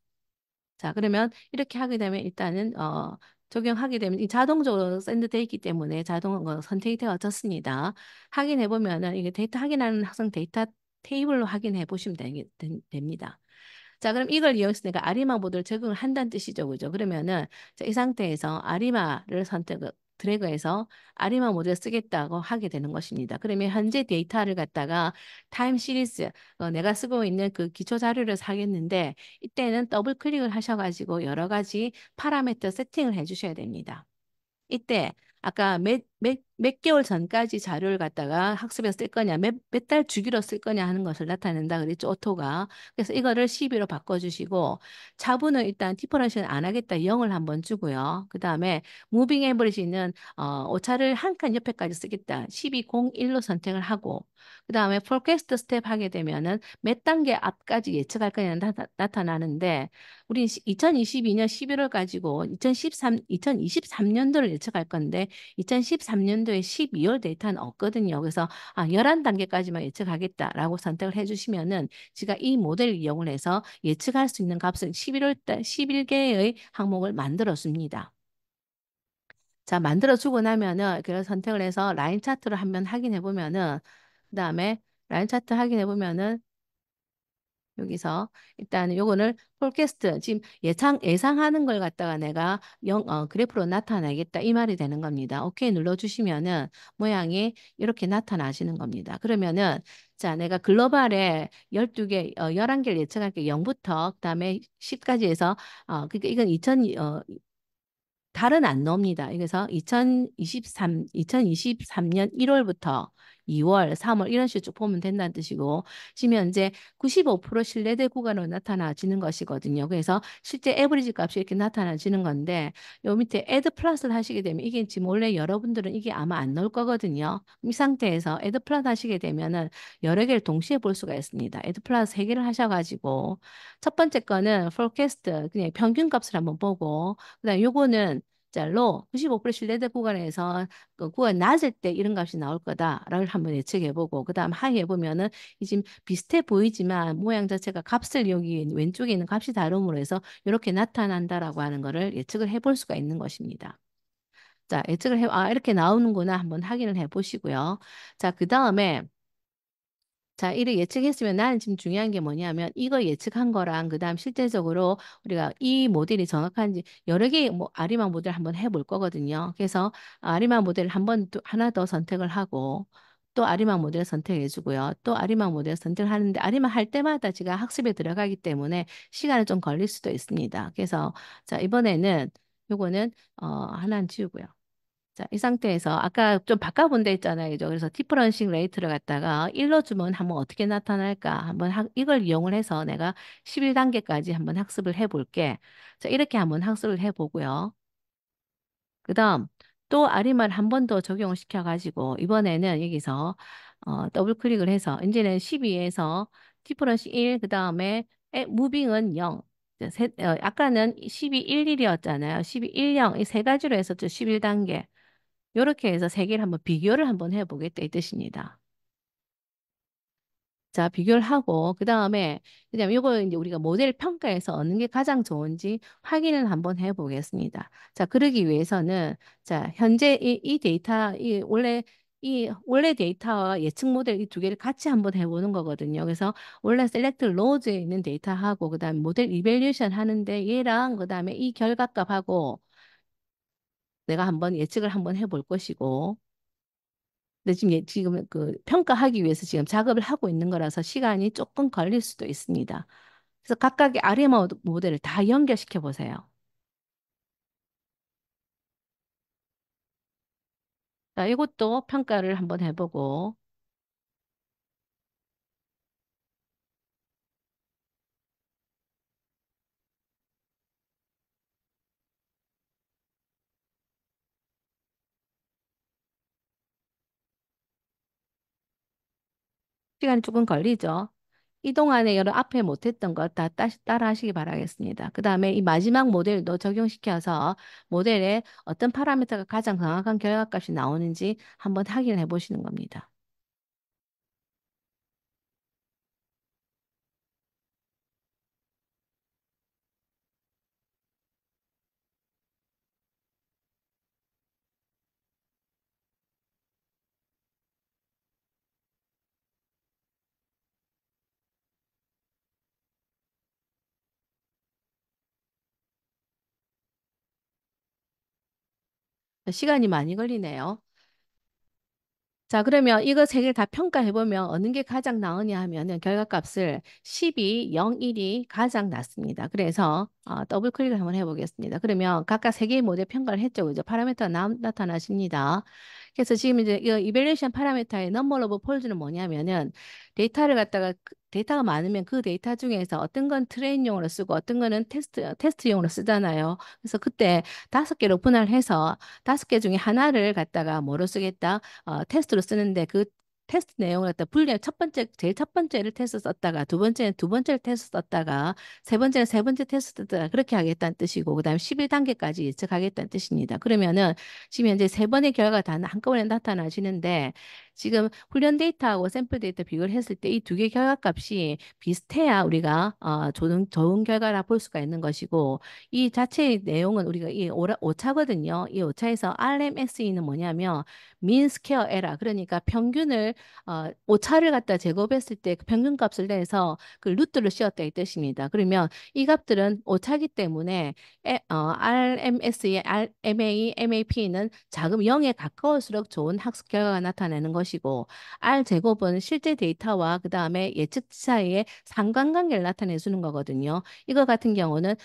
자, 그러면 이렇게 하게 되면 일단은 적용하게 되면 이 자동적으로 샌드돼 있기 때문에 자동 선택이 되어졌습니다. 확인해 보면은 이게 데이터 확인하는 학생 데이터 테이블로 확인해 보시면 됩니다. 자, 그럼 이걸 이용해서 내가 아리마 모드를 적용을 한다는 뜻이죠. 그죠? 그러면은 자, 이 상태에서 아리마를 드래그해서 아리마 모드를 쓰겠다고 하게 되는 것입니다. 그러면 현재 데이터를 갖다가 타임 시리즈 내가 쓰고 있는 그 기초 자료를 사겠는데 이때는 더블 클릭을 하셔가지고 여러 가지 파라미터 세팅을 해주셔야 됩니다. 이때 아까 몇 개월 전까지 자료를 갖다가 학습에 쓸 거냐, 몇 달 주기로 쓸 거냐 하는 것을 나타낸다 그랬죠, 오토가. 그래서 이거를 12로 바꿔주시고, 차분은 일단 디퍼런시는 안 하겠다, 0을 한번 주고요. 그 다음에 무빙 에버리지는 오차를 한 칸 옆에까지 쓰겠다, 1201로 선택을 하고, 그 다음에 포캐스트 스텝 하게 되면은 몇 단계 앞까지 예측할 거냐 나타나는데, 우리 2022년 11월 가지고 2023년도를 예측할 건데 2013년도에 12월 데이터는 없거든요. 그래서 11단계까지만 예측하겠다라고 선택을 해주시면은 제가 이 모델을 이용을 해서 예측할 수 있는 값을 11월 달 11개의 항목을 만들어 줍니다. 자, 만들어 주고 나면은 그걸 선택을 해서 라인 차트를 한번 확인해 보면은 그다음에 라인 차트 확인해 보면은 여기서 일단 요거를 폴캐스트 지금 예상하는 걸 갖다가 내가 그래프로 나타내겠다 이 말이 되는 겁니다. 오케이 눌러주시면은 모양이 이렇게 나타나시는 겁니다. 그러면은 자 내가 글로벌에 12개 11개를 예측할게 0부터 그다음에 10까지 해서 그러니까 이건 달은 안 나옵니다. 그래서 2023년 1월부터 2월, 3월 이런 식으로 쭉 보면 된다는 뜻이고 지금 현재 95% 신뢰대 구간으로 나타나지는 것이거든요. 그래서 실제 에버리지 값이 이렇게 나타나지는 건데 요 밑에 애드 플러스를 하시게 되면 이게 지금 원래 여러분들은 이게 아마 안 나올 거거든요. 이 상태에서 애드 플러스 하시게 되면은 여러 개를 동시에 볼 수가 있습니다. 애드 플러스 3개를 하셔가지고 첫 번째 거는 forecast 그냥 평균 값을 한번 보고 그다음 요거는 자, 로 95% 신뢰도 구간에서 그 구간 낮을 때 이런 값이 나올 거다라를 한번 예측해 보고 그다음 하이 해보면은 이 지금 비슷해 보이지만 모양 자체가 값을 여기 왼쪽에 있는 값이 다름으로 해서 이렇게 나타난다라고 하는 거를 예측을 해볼 수가 있는 것입니다. 자, 이렇게 나오는구나 한번 확인을 해 보시고요. 자, 그다음에 자, 이를 예측했으면 나는 지금 중요한 게 뭐냐면 이거 예측한 거랑 그다음 실제적으로 우리가 이 모델이 정확한지 여러 개의 아리마 모델 한번 해볼 거거든요. 그래서 아리마 모델 하나 더 선택을 하고 또 아리막 모델 선택해 주고요. 또 아리막 모델 선택하는데 아리막 할 때마다 제가 학습에 들어가기 때문에 시간이 좀 걸릴 수도 있습니다. 그래서 자, 이번에는 요거는 하나는 지우고요. 자, 이 상태에서 아까 좀 바꿔본 데 있잖아요. 그죠? 그래서 디퍼런싱 레이트를 갖다가 1로 주면 한번 어떻게 나타날까? 한번 이걸 이용을 해서 내가 11단계까지 한번 학습을 해볼게. 자, 이렇게 한번 학습을 해보고요. 그다음 또 아리마를 한 번 더 적용을 시켜가지고 이번에는 여기서 더블 클릭을 해서 이제는 12에서 디퍼런스 1, 그다음에 무빙은 0. 아까는 12, 1, 1이었잖아요. 12, 1, 0 이 세 가지로 해서 또 11단계. 이렇게 해서 세 개를 한번 비교를 한번 해보겠다 이 뜻입니다. 자, 비교를 하고 그다음에 그다음에 이거 이제 우리가 모델 평가에서 어느 게 가장 좋은지 확인을 한번 해보겠습니다. 자, 그러기 위해서는 자, 현재 이 데이터 이 원래 데이터와 예측 모델 이 두 개를 같이 한번 해보는 거거든요. 그래서 원래 셀렉트 로즈에 있는 데이터하고 그다음에 모델 이밸류에이션 하는데 얘랑 그다음에 이 결과값하고 내가 한번 예측을 한번 해볼 것이고 근데 지금 그 평가하기 위해서 지금 작업을 하고 있는 거라서 시간이 조금 걸릴 수도 있습니다. 그래서 각각의 RMA 모델을 다 연결시켜 보세요. 자, 이것도 평가를 한번 해보고 시간이 조금 걸리죠. 이 동안에 여러 앞에 못했던 거 다 따라 하시기 바라겠습니다. 그 다음에 이 마지막 모델도 적용시켜서 모델에 어떤 파라미터가 가장 정확한 결과값이 나오는지 한번 확인해 보시는 겁니다. 시간이 많이 걸리네요. 자, 그러면 이거 세 개를 다 평가해보면 어느 게 가장 나으냐 하면은 결과값을 12, 0, 1이 가장 낮습니다. 그래서 더블 클릭을 한번 해보겠습니다. 그러면 각각 세 개의 모델 평가를 했죠. 그죠? 파라미터 나타나십니다. 그래서 지금 이제 이 이밸류에이션 파라미터의 넘버 오브 폴즈는 뭐냐면은 데이터를 갖다가 데이터가 많으면 그 데이터 중에서 어떤 건 트레인용으로 쓰고 어떤 거는 테스트용으로 쓰잖아요. 그래서 그때 5개로 분할해서 5개 중에 하나를 갖다가 뭐로 쓰겠다? 테스트로 쓰는데 그 테스트 내용을 갖다 분리해 제일 첫 번째를 테스트 썼다가 두 번째는 두 번째를 테스트 썼다가 세 번째는 세 번째 테스트 썼다가 그렇게 하겠다는 뜻이고 그다음에 11단계까지 예측하겠다는 뜻입니다. 그러면은 지금 현재 세 번의 결과가 다 한꺼번에 나타나시는데 지금 훈련 데이터하고 샘플 데이터 비교를 했을 때 이 두 개 결과값이 비슷해야 우리가 좋은 결과라 볼 수가 있는 것이고 이 자체의 내용은 우리가 이 오차거든요. 이 오차에서 RMSE는 뭐냐면 민 스퀘어 에러 그러니까 평균을 오차를 갖다 제곱했을 때 그 평균값을 내서 그 루트를 씌웠다 이 뜻입니다. 그러면 이 값들은 오차기 때문에 RMSE, RMA, MAP는 작음 0에 가까울수록 좋은 학습 결과가 나타내는 것이고 R 제곱은 실제 데이터와 그 다음에 예측 사이의 상관관계를 나타내 주는 거거든요. 이거 같은 경우는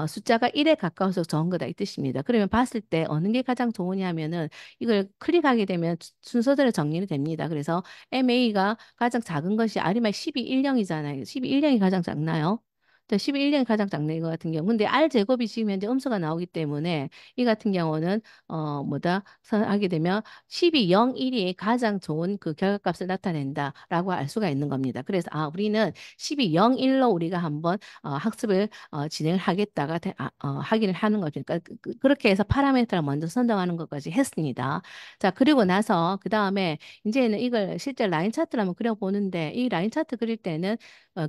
숫자가 1에 가까워서 좋은 거다 이 뜻입니다. 그러면 봤을 때 어느 게 가장 좋으냐면은 이걸 클릭하게 되면 순서대로 정리이 됩니다. 그래서 MA가 가장 작은 것이 아리마 1210이잖아요. 1210이 가장 작나요? 1210이 가장 작네 이거 같은 경우. 근데 R 제곱이 지금 현재 음수가 나오기 때문에 이 같은 경우는 하게 되면 1201이 가장 좋은 그 결과값을 나타낸다라고 알 수가 있는 겁니다. 그래서 우리는 1201로 우리가 한번 학습을 진행을 하겠다가 확인을 하는 거죠. 그러니까 그렇게 해서 파라미터를 먼저 선정하는 것까지 했습니다. 자, 그리고 나서 그 다음에 이제는 이걸 실제 라인 차트를 한번 그려보는데 이 라인 차트 그릴 때는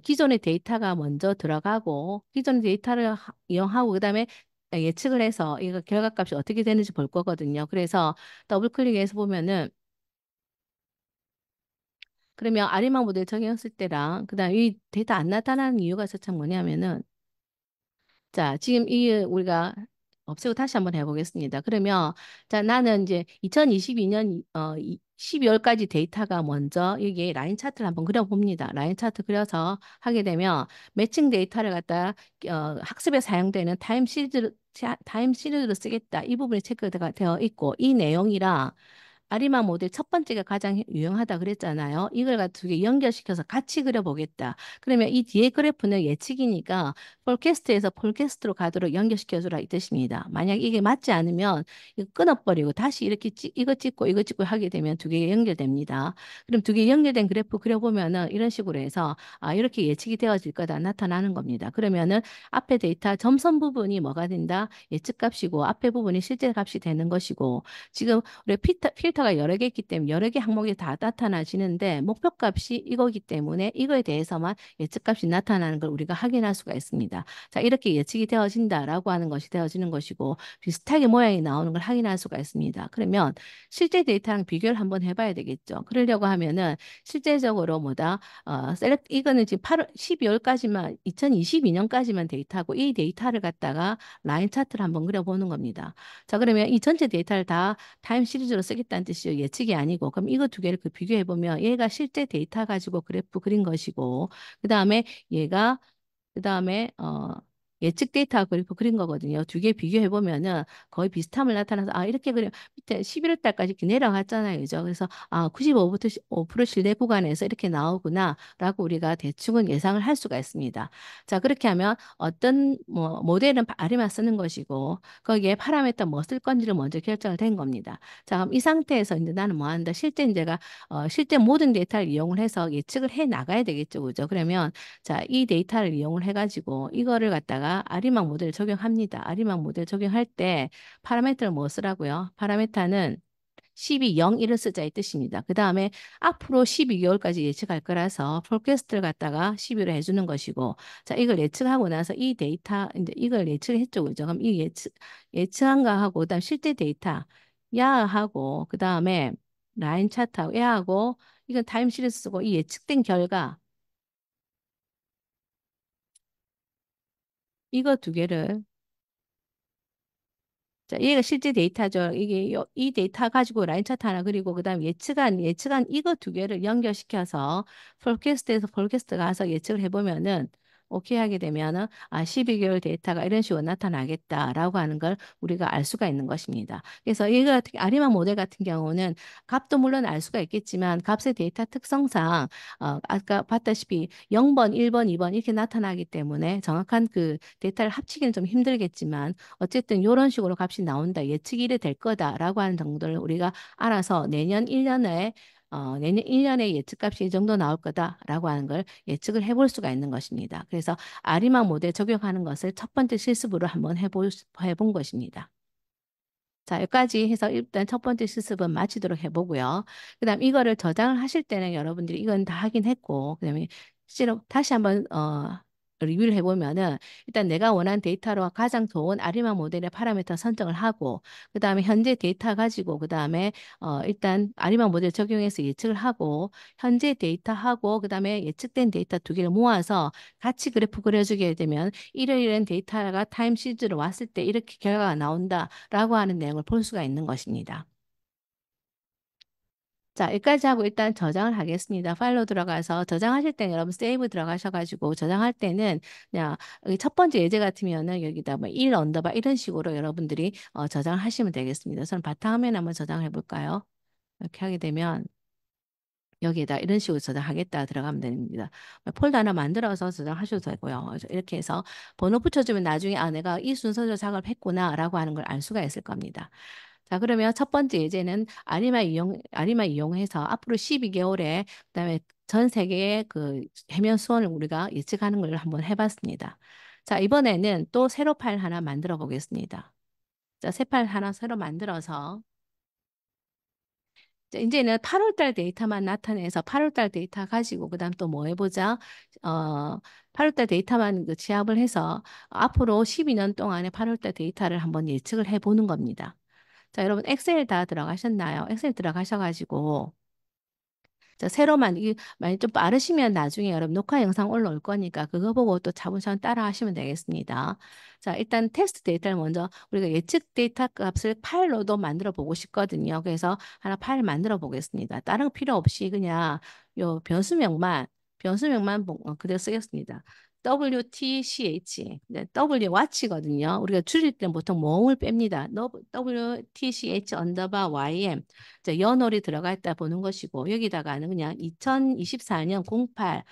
기존의 데이터가 먼저 들어가고 기존의 데이터를 이용하고 그 다음에 예측을 해서 이거 결과값이 어떻게 되는지 볼 거거든요. 그래서 더블 클릭해서 보면은 그러면 아리막 모델 적용했을 때랑 그다음 이 데이터 안 나타나는 이유가 참 뭐냐면은 자, 지금 이 우리가 없애고 다시 한번 해보겠습니다. 그러면 자, 나는 이제 2022년 12월까지 데이터가 먼저 이게 라인 차트를 한번 그려봅니다. 라인 차트 그려서 하게 되면 매칭 데이터를 갖다 학습에 사용되는 타임 시리즈로 쓰겠다. 이 부분이 체크가 되어 있고 이 내용이랑 아리마 모델 첫 번째가 가장 유용하다 그랬잖아요. 이걸 두 개 연결시켜서 같이 그려보겠다. 그러면 이 뒤에 그래프는 예측이니까 폴캐스트에서 폴캐스트로 가도록 연결시켜주라 이 뜻입니다. 만약 이게 맞지 않으면 이거 끊어버리고 다시 이렇게 이거 찍고 하게 되면 두 개가 연결됩니다. 그럼 두 개 연결된 그래프 그려보면은 이런 식으로 해서 이렇게 예측이 되어질 거다 나타나는 겁니다. 그러면은 앞에 데이터 점선 부분이 뭐가 된다? 예측 값이고 앞에 부분이 실제 값이 되는 것이고 지금 우리 필터가 여러 개 있기 때문에 여러 개 항목이 다 나타나지는데 목표값이 이거기 때문에 이거에 대해서만 예측값이 나타나는 걸 우리가 확인할 수가 있습니다. 자, 이렇게 예측이 되어진다라고 하는 것이 되어지는 것이고 비슷하게 모양이 나오는 걸 확인할 수가 있습니다. 그러면 실제 데이터랑 비교를 한번 해봐야 되겠죠. 그러려고 하면은 실제적으로 뭐다 이거는 지금 8월 12월까지만 2022년까지만 데이터고 이 데이터를 갖다가 라인 차트를 한번 그려보는 겁니다. 자, 그러면 이 전체 데이터를 다 타임 시리즈로 쓰겠다는 뜻이요. 예측이 아니고. 그럼 이거 두 개를 비교해 보면 얘가 실제 데이터 가지고 그래프 그린 것이고 그다음에 얘가 그다음에 예측 데이터 그래프 그린 거거든요. 두 개 비교해 보면은 거의 비슷함을 나타나서 이렇게 그려 밑에 11월 달까지 이렇게 내려갔잖아요. 그죠? 그래서 95부터 5% 신뢰 구간에서 이렇게 나오구나라고 우리가 대충은 예상을 할 수가 있습니다. 자, 그렇게 하면 어떤 뭐 모델은 아래만 쓰는 것이고 거기에 파라미터 뭐 쓸 건지를 먼저 결정을 된 겁니다. 자, 그럼 이 상태에서 이제 나는 뭐 한다? 실제 이제가 실제 모든 데이터를 이용을 해서 예측을 해 나가야 되겠죠. 그죠? 그러면 자, 이 데이터를 이용을 해가지고 이거를 갖다가 아리막 모델 적용합니다. 아리막 모델 적용할 때 파라미터를 뭐 쓰라고요? 파라미터는 12, 0, 1을 쓰자 이 뜻입니다. 그 다음에 앞으로 12개월까지 예측할 거라서 폴캐스트를 갖다가 12로 해주는 것이고 자, 이걸 예측하고 나서 이 데이터 이제 이걸 예측했죠. 그죠? 그럼 이 예측한 거하고 그다음 실제 데이터 야하고 그다음에 라인 차트하고 야하고 이건 타임 시리즈 쓰고 이 예측된 결과 이거 두 개를 자, 얘가 실제 데이터죠. 이 데이터 가지고 라인 차트 하나 그리고 그다음 예측한 이거 두 개를 연결시켜서 폴캐스트에서 폴캐스트 가서 예측을 해보면은 오케이 하게 되면은 12개월 데이터가 이런 식으로 나타나겠다라고 하는 걸 우리가 알 수가 있는 것입니다. 그래서 이거 아리마 모델 같은 경우는 값도 물론 알 수가 있겠지만 값의 데이터 특성상 아까 봤다시피 0번, 1번, 2번 이렇게 나타나기 때문에 정확한 그 데이터를 합치기는 좀 힘들겠지만 어쨌든 이런 식으로 값이 나온다. 예측이 이래 될 거다라고 하는 정도를 우리가 알아서 내년 1년에 예측값이 이 정도 나올 거다라고 하는 걸 예측을 해볼 수가 있는 것입니다. 그래서 아리막 모델 적용하는 것을 첫 번째 실습으로 한번 해본 것입니다. 자, 여기까지 해서 일단 첫 번째 실습은 마치도록 해보고요. 그다음 이거를 저장을 하실 때는 여러분들이 이건 다 하긴 했고, 그다음에 실제로 다시 한번 리뷰를 해보면은 일단 내가 원하는 데이터로 가장 좋은 아리마 모델의 파라미터 선정을 하고, 그다음에 현재 데이터 가지고 그다음에 일단 아리마 모델 적용해서 예측을 하고, 현재 데이터하고 그다음에 예측된 데이터 두 개를 모아서 같이 그래프 그려주게 되면 이러이러한 데이터가 타임 시리즈로 왔을 때 이렇게 결과가 나온다라고 하는 내용을 볼 수가 있는 것입니다. 자, 여기까지 하고 일단 저장을 하겠습니다. 파일로 들어가서 저장하실 때는 여러분 세이브 들어가셔가지고 저장할 때는 그냥 여기 첫 번째 예제 같으면은 여기다 뭐 1 언더바 이런 식으로 여러분들이 저장을 하시면 되겠습니다. 저는 바탕화면 한번 저장해 볼까요? 이렇게 하게 되면 여기에다 이런 식으로 저장하겠다 들어가면 됩니다. 폴더 하나 만들어서 저장하셔도 되고요. 그래서 이렇게 해서 번호 붙여주면 나중에 내가 이 순서대로 작업을 했구나라고 하는 걸 알 수가 있을 겁니다. 자, 그러면 첫 번째 예제는 아리마 이용해서 앞으로 12개월에 그다음에 전 세계의 그 해면 수온을 우리가 예측하는 걸 한번 해봤습니다. 자, 이번에는 또 새로 파일 하나 만들어 보겠습니다. 자, 새 파일 하나 새로 만들어서 자, 이제는 8월 달 데이터만 나타내서 8월 달 데이터 가지고 그다음 또 뭐 해보자. 8월 달 데이터만 그 취합을 해서 앞으로 12년 동안의 8월 달 데이터를 한번 예측을 해보는 겁니다. 자, 여러분 엑셀 다 들어가셨나요? 엑셀 들어가셔가지고 자, 새로만, 이, 만약 좀 빠르시면 나중에 여러분 녹화 영상 올라올 거니까 그거 보고 또 차분차분 따라 하시면 되겠습니다. 자, 일단 테스트 데이터를 먼저 우리가 예측 데이터 값을 파일로도 만들어 보고 싶거든요. 그래서 하나 파일 만들어 보겠습니다. 다른 거 필요 없이 그냥 요 변수명만 그대로 쓰겠습니다. WTCH, 이제 W watch거든요. 우리가 줄일 때는 보통 모음을 뺍니다. WTCH 언더바 YM. 자, 연월이 들어가 있다 보는 것이고, 여기다가는 그냥 2024년 08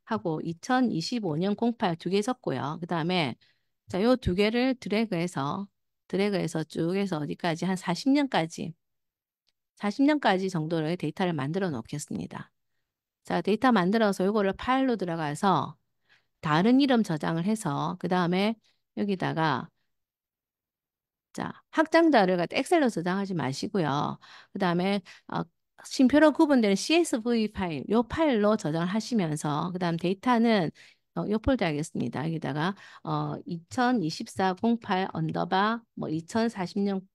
하고 2025년 08 두 개 섞고요. 그 다음에 자, 요 두 개를 드래그해서 쭉 해서 어디까지 한 40년까지 정도의 데이터를 만들어 놓겠습니다. 자, 데이터 만들어서 요거를 파일로 들어가서 다른 이름 저장을 해서 그 다음에 여기다가 자, 확장 자료가 엑셀로 저장하지 마시고요. 그 다음에 쉼표로 구분되는 CSV 파일, 요 파일로 저장을 하시면서 그 다음 데이터는 요 폴더 하겠습니다. 여기다가 2024 08 언더바 뭐 2040년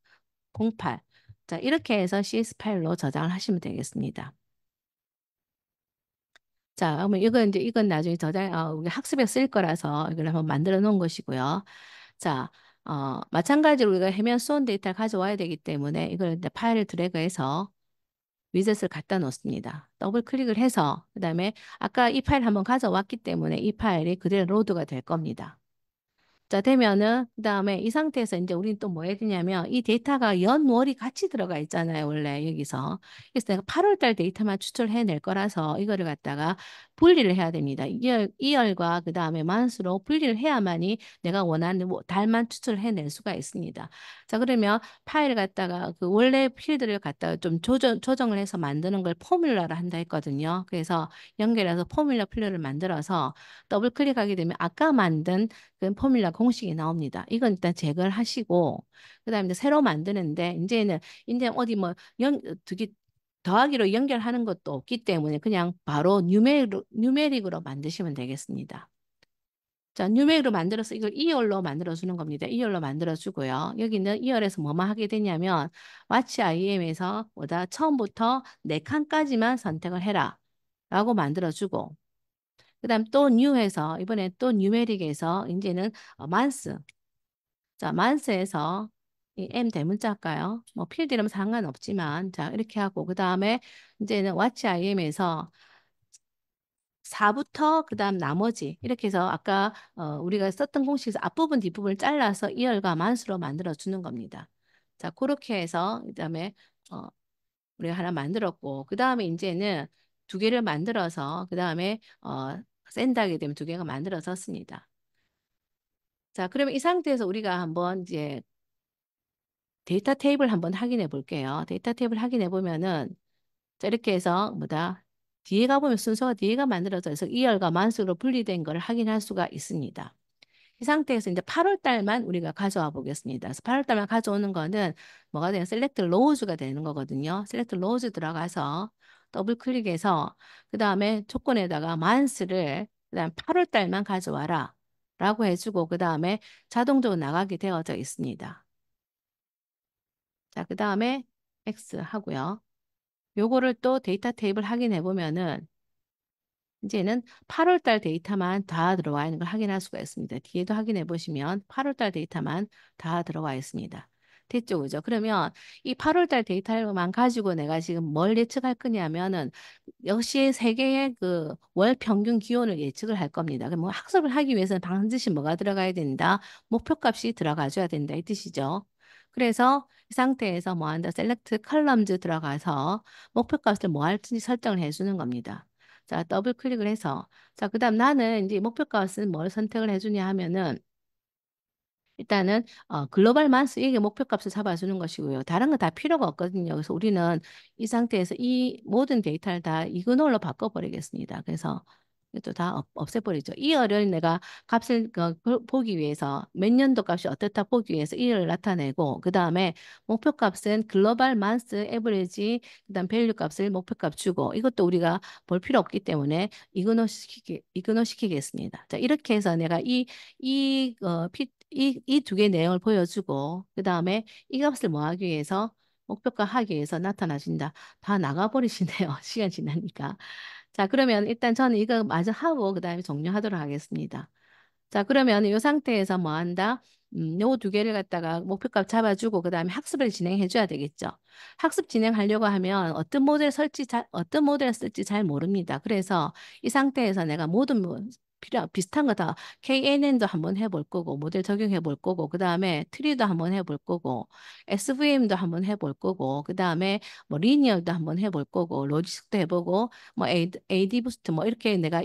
08 자, 이렇게 해서 CS 파일로 저장을 하시면 되겠습니다. 자, 그러면 이건 나중에 우리 학습에 쓸 거라서 이걸 한번 만들어 놓은 것이고요. 자, 마찬가지로 우리가 해면 수온 데이터를 가져와야 되기 때문에 이걸 이제 파일을 드래그해서 위젯을 갖다 놓습니다. 더블 클릭을 해서 그다음에 아까 이 파일 한번 가져왔기 때문에 이 파일이 그대로 로드가 될 겁니다. 자, 되면은, 그 다음에 이 상태에서 이제 우리는 또 뭐 해야 되냐면, 이 데이터가 연월이 같이 들어가 있잖아요, 원래 여기서. 그래서 내가 8월 달 데이터만 추출해낼 거라서 이거를 갖다가 분리를 해야 됩니다. 이열과 그 다음에 만수로 분리를 해야만이 내가 원하는 뭐 달만 추출해낼 수가 있습니다. 자, 그러면 파일을 갖다가 그 원래 필드를 갖다가 좀 조정을 해서 만드는 걸 포뮬러로 한다 했거든요. 그래서 연결해서 포뮬러 필드를 만들어서 더블 클릭하게 되면 아까 만든 그 포뮬러 공식이 나옵니다. 이건 일단 제거를 하시고 그다음에 이제 새로 만드는데 이제 어디 뭐 두개 더하기로 연결하는 것도 없기 때문에 그냥 바로 뉴메릭으로 만드시면 되겠습니다. 자, 뉴메릭으로 만들어서 이걸 2열로 만들어 주는 겁니다. 2열로 만들어 주고요. 여기는 2열에서 뭐만 하게 되냐면 마치 IM에서 보다 처음부터 4칸까지만 선택을 해라 라고 만들어 주고 그다음 또 뉴해서 이번에 또 뉴메릭에서 이제는 만스. 자, 만스에서 이 M 대문자 할까요? 뭐 필드 이름 상관없지만 자, 이렇게 하고 그다음에 이제는 왓츠 IM에서 4부터 그다음 나머지 이렇게 해서 아까 우리가 썼던 공식에서 앞부분 뒷부분을 잘라서 이열과 만수로 만들어 주는 겁니다. 자, 그렇게 해서 그다음에 어, 우리가 하나 만들었고 그다음에 이제는 두 개를 만들어서 그다음에 샌드하게 되면 두 개가 만들어졌습니다. 자, 그러면 이 상태에서 우리가 한번 이제 데이터 테이블 한번 확인해 볼게요. 데이터 테이블 확인해 보면은 자, 이렇게 해서 뭐다? 뒤에 가보면 순서가 뒤에가 만들어져서 이열과 만수로 분리된 것을 확인할 수가 있습니다. 이 상태에서 이제 8월 달만 우리가 가져와 보겠습니다. 그래서 8월 달만 가져오는 거는 뭐가 되냐? 셀렉트 로우즈가 되는 거거든요. 셀렉트 로우즈 들어가서 더블 클릭해서 그 다음에 조건에다가 만스를 그다음 8월 달만 가져와라 라고 해주고 그 다음에 자동적으로 나가게 되어져 있습니다. 자, 그 다음에 X 하고요. 요거를 또 데이터 테이블 확인해 보면은 이제는 8월 달 데이터만 다 들어와 있는 걸 확인할 수가 있습니다. 뒤에도 확인해 보시면 8월 달 데이터만 다 들어와 있습니다. 됐죠, 그죠? 그러면 이 8월 달 데이터만 가지고 내가 지금 뭘 예측할 거냐면은 역시 세계의 그 월 평균 기온을 예측을 할 겁니다. 그럼 뭐 학습을 하기 위해서는 반드시 뭐가 들어가야 된다? 목표값이 들어가줘야 된다 이 뜻이죠. 그래서 이 상태에서 뭐 한다? 셀렉트 컬럼즈 들어가서 목표값을 뭐 할지 설정을 해주는 겁니다. 자, 더블 클릭을 해서 자, 그다음 나는 이제 목표값은 뭘 선택을 해주냐 하면은 일단은 글로벌 만스 이게 목표값을 잡아주는 것이고요. 다른 거 다 필요가 없거든요. 그래서 우리는 이 상태에서 이 모든 데이터를 다 이그노로 바꿔버리겠습니다. 그래서 이것도 다 없애버리죠. 이어를 내가 값을 보기 위해서 몇 년도 값이 어떻다 보기 위해서 이어를 나타내고 그 다음에 목표값은 글로벌 만스 에버리지 그다음 밸류 값을 목표값 주고 이것도 우리가 볼 필요 없기 때문에 이그노 시키겠습니다. 자, 이렇게 해서 내가 이 두 개의 내용을 보여주고 그 다음에 이 값을 뭐 하기 위해서 목표가 하기위해서 나타나신다. 다 나가버리시네요. 시간 지나니까. 자, 그러면 일단 저는 이거 마저 하고 그다음에 종료하도록 하겠습니다. 자, 그러면 이 상태에서 뭐 한다? 요 두 개를 갖다가 목표값 잡아주고 그다음에 학습을 진행해 줘야 되겠죠. 학습 진행하려고 하면 어떤 모델 쓸지 잘 모릅니다. 그래서 이 상태에서 내가 모든 비슷한 거 다 KNN도 한번 해볼 거고 모델 적용해 볼 거고 그다음에 트리도 한번 해볼 거고 SVM도 한번 해볼 거고 그다음에 뭐 리니어도 한번 해볼 거고 로지스틱도 해보고 뭐 AD 부스트 뭐 이렇게 내가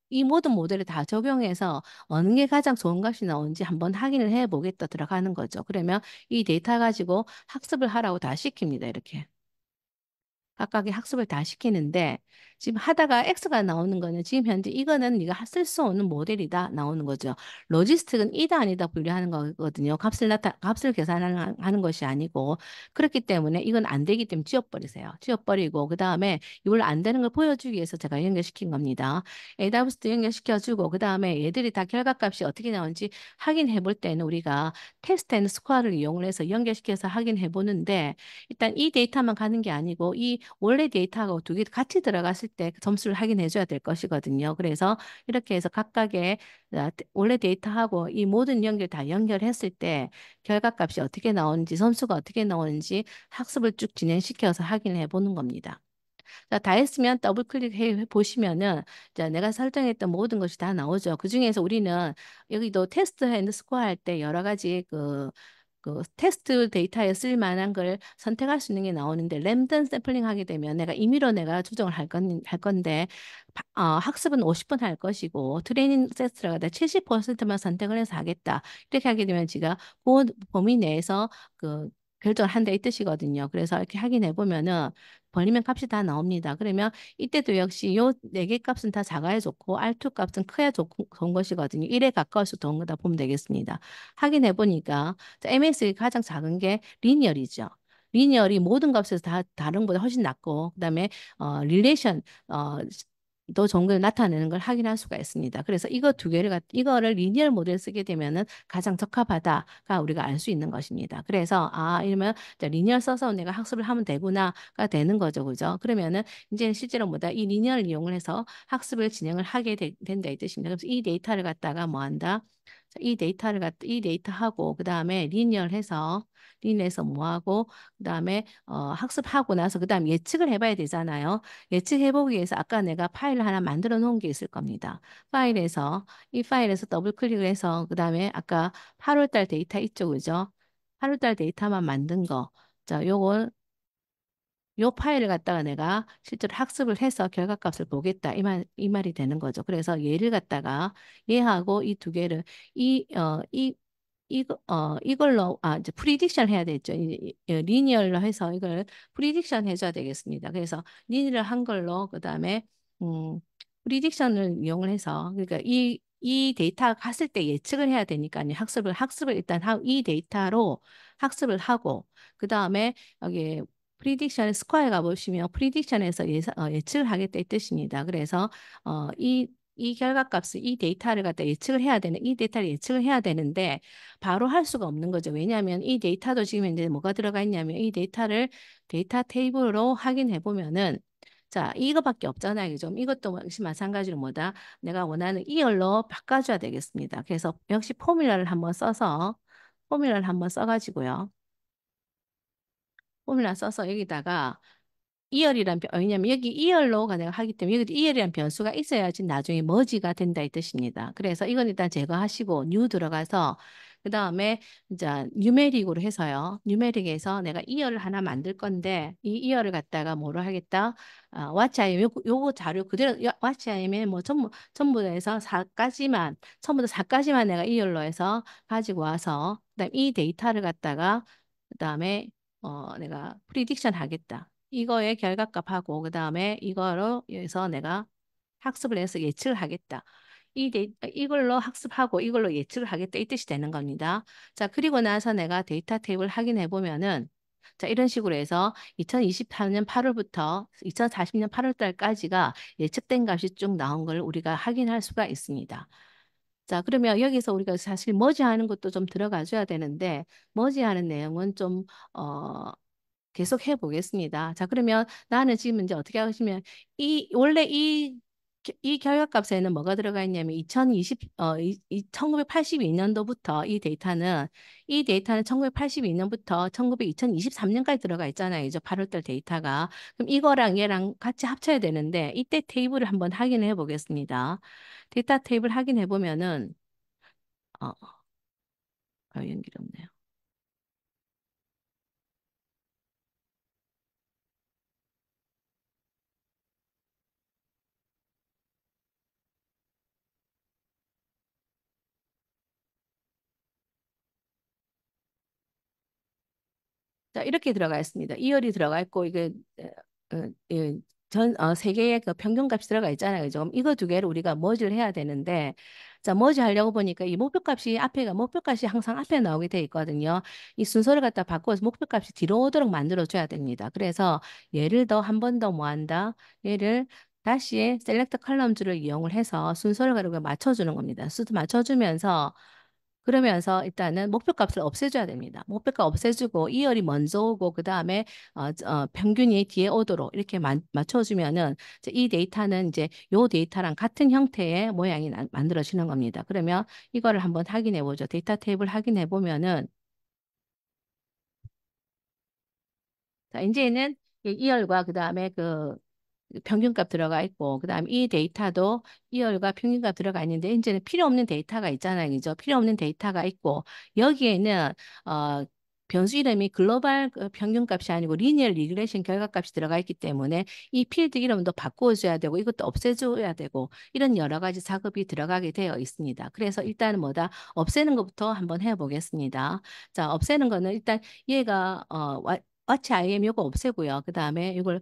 이 모든 모델을 다 적용해서 어느 게 가장 좋은 값이 나오는지 한번 확인을 해 보겠다 들어가는 거죠. 그러면 이 데이터 가지고 학습을 하라고 다 시킵니다. 이렇게. 각각의 학습을 다 시키는데 지금 하다가 X가 나오는 거는 지금 현재 이거는 네가 쓸 수 없는 모델이다 나오는 거죠. 로지스틱은 이다 아니다 분류하는 거거든요. 값을 계산하는 하는 것이 아니고 그렇기 때문에 이건 안 되기 때문에 지워버리세요. 지워버리고 그 다음에 이걸 안 되는 걸 보여주기 위해서 제가 연결시킨 겁니다. AWS도 연결시켜주고 그 다음에 얘들이 다 결과값이 어떻게 나오는지 확인해 볼 때는 우리가 테스트 앤 스코어를 이용을 해서 연결시켜서 확인해 보는데 일단 이 데이터만 가는 게 아니고 이 원래 데이터하고 두 개 같이 들어갔을 때 그 점수를 확인해 줘야 될 것이거든요. 그래서 이렇게 해서 각각의 원래 데이터하고 이 모든 연결 다 연결했을 때 결과값이 어떻게 나오는지 점수가 어떻게 나오는지 학습을 쭉 진행시켜서 확인해 보는 겁니다. 자, 다 했으면 더블 클릭해 보시면은 자, 내가 설정했던 모든 것이 다 나오죠. 그중에서 우리는 여기도 테스트 앤 스코어 할 때 여러 가지 그 테스트 데이터에 쓸 만한 걸 선택할 수 있는 게 나오는데 랜덤 샘플링 하게 되면 내가 임의로 내가 조정을 할 건데 학습은 50분 할 것이고 트레이닝 세트가 70%만 선택을 해서 하겠다. 이렇게 하게 되면 제가 그 범위 내에서 그 결정을 한다 이 뜻이거든요. 그래서 이렇게 확인해 보면은 벌리면 값이 다 나옵니다. 그러면 이때도 역시 요 네 개 값은 다 작아야 좋고 R2 값은 커야 좋은 것이거든요. 1에 가까워서 좋은 거다 보면 되겠습니다. 확인해 보니까 자, MS가 가장 작은 게 리니얼이죠. 리니얼이 모든 값에서 다 다른 것보다 훨씬 낮고 그다음에 릴레이션 어, 더 좋은 걸 나타내는 걸 확인할 수가 있습니다. 그래서 이거 두 개를 이거를 리니얼 모델 쓰게 되면은 가장 적합하다가 우리가 알 수 있는 것입니다. 그래서 이러면 자, 리니얼 써서 내가 학습을 하면 되구나가 되는 거죠. 그죠? 그러면은 이제 실제로 뭐다 이 리니얼을 이용을 해서 학습을 진행을 하게 된다 이 뜻입니다. 그래서 이 데이터를 갖다가 뭐 한다? 자, 이 데이터하고 그다음에 리니어해서 뭐 하고 그다음에 학습하고 나서 그다음 예측을 해봐야 되잖아요. 예측해보기 위해서 아까 내가 파일을 하나 만들어 놓은 게 있을 겁니다. 이 파일에서 더블 클릭을 해서 그다음에 아까 8월달 데이터 있죠, 그죠? 8월달 데이터만 만든 거. 자, 요 파일을 갖다가 내가 실제로 학습을 해서 결과값을 보겠다. 이 말이 되는 거죠. 그래서 얘를 갖다가 얘하고 이 두 개를 이, 어, 이, 이걸로, 이제 프리딕션 해야 되죠. 리니얼로 해서 이걸 프리딕션 해줘야 되겠습니다. 그래서 리니얼 한 걸로, 그 다음에, 프리딕션을 이용을 해서, 그러니까 이 데이터가 갔을 때 예측을 해야 되니까요. 학습을 일단 이 데이터로 학습을 하고, 그 다음에 여기 프리딕션 스코어에 가보시면 프리딕션에서 예측을 하겠다 이 뜻입니다. 그래서 이 결과값을 이 데이터를 갖다 이 데이터를 예측을 해야 되는데 바로 할 수가 없는 거죠. 왜냐하면 이 데이터도 지금 이제 뭐가 들어가 있냐면 이 데이터 테이블로 확인해 보면은 자, 이거밖에 없잖아요. 그죠? 이것도 역시 마찬가지로 뭐다? 내가 원하는 이열로 바꿔줘야 되겠습니다. 그래서 역시 포뮬러를 한번 써가지고요. 포뮬러 써서 여기다가 왜냐면 여기 이열로가 내가 하기 때문에 여기 이열이란 변수가 있어야지 나중에 머지가 된다 이 뜻입니다. 그래서 이건 일단 제거하시고 뉴 들어가서 그 다음에 이제 뉴메릭으로 해서요. 뉴메릭에서 내가 이열을 하나 만들 건데 이 이열을 갖다가 뭐로 하겠다? 왓츠아이엠 요거 자료 그대로 왓츠아이엠에 뭐 전부 다 해서 4까지만 전부 다 4까지만 내가 이열로 해서 가지고 와서 그다음 이 데이터를 갖다가 그다음에 내가 프리딕션 하겠다. 이거의 결과값하고 그다음에 이거로 해서 내가 학습을 해서 예측을 하겠다. 이걸로 학습하고 이걸로 예측을 하겠다. 이 뜻이 되는 겁니다. 자, 그리고 나서 내가 데이터 테이블 확인해 보면은 자, 이런 식으로 해서 2024년 8월부터 2040년 8월 달까지가 예측된 값이 쭉 나온 걸 우리가 확인할 수가 있습니다. 자, 그러면 여기서 우리가 사실 머지하는 것도 좀 들어가 줘야 되는데 머지하는 내용은 좀 계속 해보겠습니다. 자, 그러면 나는 지금 이제 어떻게 하시면 원래 이 결과값에는 뭐가 들어가 있냐면 1982년도부터 이 데이터는 1982년부터 2023년까지 들어가 있잖아요. 이제 8월달 데이터가. 그럼 이거랑 얘랑 같이 합쳐야 되는데 이때 테이블을 한번 확인해 보겠습니다. 데이터 테이블 확인해 보면은 연결이 없네요. 자, 이렇게 들어가 있습니다. 2열이 들어가 있고, 이게, 예, 세 개의 그 평균값이 들어가 있잖아요. 그죠? 이거 두 개를 우리가 머지를 해야 되는데, 자, 머지 하려고 보니까 이 목표값이 항상 앞에 나오게 돼 있거든요. 이 순서를 갖다 바꿔서 목표값이 뒤로 오도록 만들어줘야 됩니다. 그래서 얘를 더 한 번 더 뭐 한다? 얘를 다시 셀렉트 컬럼즈를 이용을 해서 순서를 가지고 맞춰주는 겁니다. 수도 맞춰주면서 그러면서 일단은 목표값을 없애줘야 됩니다. 목표값 없애주고 이열이 먼저 오고 그 다음에 평균이 뒤에 오도록 이렇게 맞춰주면은 이제 이 데이터는 이제 요 데이터랑 같은 형태의 모양이 만들어지는 겁니다. 그러면 이거를 한번 확인해 보죠. 데이터 테이블 확인해 보면은 자 이제는 이 이열과 그 다음에 그 평균값 들어가 있고, 그 다음 이 데이터도 이열과 평균값 들어가 있는데, 이제는 필요 없는 데이터가 있잖아요. 그죠? 필요 없는 데이터가 있고, 여기에는, 어, 변수 이름이 글로벌 그 평균값이 아니고 리니어 리그레션 결과값이 들어가 있기 때문에 이 필드 이름도 바꿔줘야 되고 이것도 없애줘야 되고 이런 여러 가지 작업이 들어가게 되어 있습니다. 그래서 일단은 뭐다 없애는 것부터 한번 해보겠습니다. 자, 없애는 거는 일단 얘가 와치 IM 요거 없애고요. 그 다음에 이걸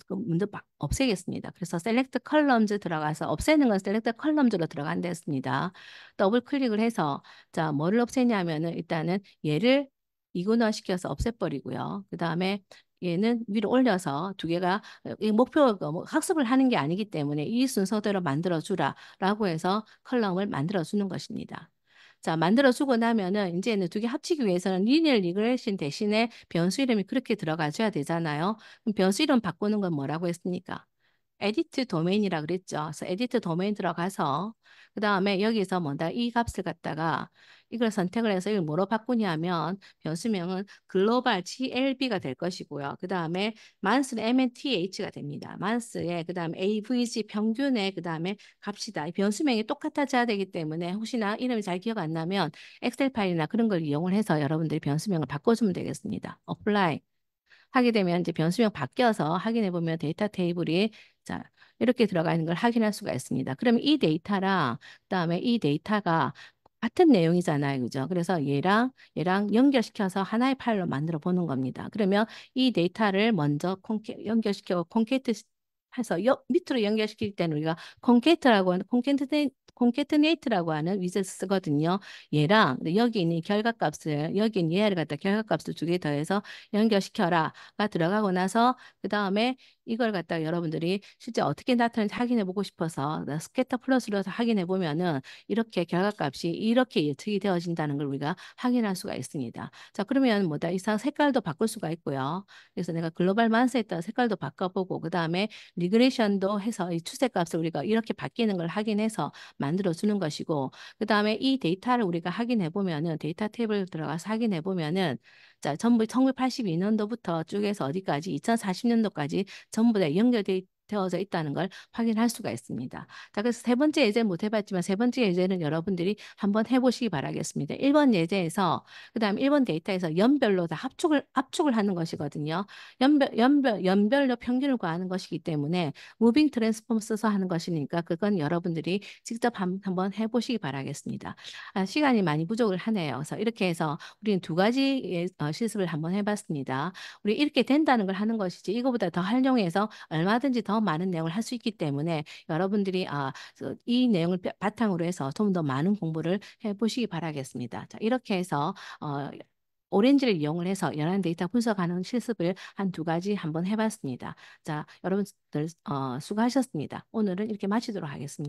먼저 없애겠습니다. 그래서 셀렉트 컬럼즈 들어가서 없애는 건 셀렉트 컬럼즈로 들어간댔습니다. 더블 클릭을 해서 자 뭐를 없애냐면은 일단은 얘를 이군화 시켜서 없애버리고요. 그 다음에 얘는 위로 올려서 두 개가 이 목표가 뭐 학습을 하는 게 아니기 때문에 이 순서대로 만들어 주라라고 해서 컬럼을 만들어 주는 것입니다. 자, 만들어주고 나면은 이제는 두 개 합치기 위해서는 리니어 리그레션 대신에 변수 이름이 그렇게 들어가줘야 되잖아요. 그럼 변수 이름 바꾸는 건 뭐라고 했습니까? 에디트 도메인이라 그랬죠. 그래서 에디트 도메인 들어가서 그 다음에 여기서 뭐다 이 값을 갖다가 이걸 선택을 해서 이걸 뭐로 바꾸냐면 변수명은 글로벌 GLB가 될 것이고요. 그 다음에 만스는 MNTH가 됩니다. 만스에 그 다음에 AVG 평균에 그 다음에 값이다. 이 변수명이 똑같아져야 되기 때문에 혹시나 이름이 잘 기억 안 나면 엑셀 파일이나 그런 걸 이용을 해서 여러분들이 변수명을 바꿔주면 되겠습니다. 어플라이 하게 되면 이제 변수명 바뀌어서 확인해 보면 데이터 테이블이 자 이렇게 들어가 있는 걸 확인할 수가 있습니다. 그러면 이 데이터랑 그다음에 이 데이터가 같은 내용이잖아요. 그죠? 그래서 얘랑 연결시켜서 하나의 파일로 만들어 보는 겁니다. 그러면 이 데이터를 먼저 연결시키고 콘케이트 해서 밑으로 연결시킬 때는 우리가 콘케트네이트라고 하는 위젯 쓰거든요. 얘랑 여기 있는 결과값을 여기 있는 얘를 갖다 결과값을 두 개 더해서 연결시켜라가 들어가고 나서 그 다음에 이걸 갖다가 여러분들이 실제 어떻게 나타나는지 확인해 보고 싶어서 스캐터 플러스로 확인해 보면은 이렇게 결과값이 이렇게 예측이 되어진다는 걸 우리가 확인할 수가 있습니다. 자, 그러면 뭐다 이상 색깔도 바꿀 수가 있고요. 그래서 내가 글로벌 만세에 따라 색깔도 바꿔보고 그 다음에 리그레이션도 해서 이 추세값을 우리가 이렇게 바뀌는 걸 확인해서 만들어 주는 것이고 그 다음에 이 데이터를 우리가 확인해 보면은 데이터 탭을 들어가서 확인해 보면은 자, 전부 1982년도부터 쭉해서 어디까지 2040년도까지 전부 다 되어져 있다는 걸 확인할 수가 있습니다. 자, 그래서 세 번째 예제 못 해봤지만 세 번째 예제는 여러분들이 한번 해보시기 바라겠습니다. 1번 예제에서 그다음 1번 데이터에서 연별로 다 압축을 하는 것이거든요. 연별로 평균을 구하는 것이기 때문에 무빙 트랜스폼 써서 하는 것이니까 그건 여러분들이 직접 한번 해보시기 바라겠습니다. 시간이 많이 부족을 하네요. 그래서 이렇게 해서 우리는 두 가지 실습을 한번 해봤습니다. 우리 이렇게 된다는 걸 하는 것이지 이거보다 더 활용해서 얼마든지 더 많은 내용을 할 수 있기 때문에 여러분들이 이 내용을 바탕으로 해서 좀 더 많은 공부를 해보시기 바라겠습니다. 자, 이렇게 해서 오렌지를 이용을 해서 연한 데이터 분석하는 실습을 한 두 가지 한번 해봤습니다. 자, 여러분들 수고하셨습니다. 오늘은 이렇게 마치도록 하겠습니다.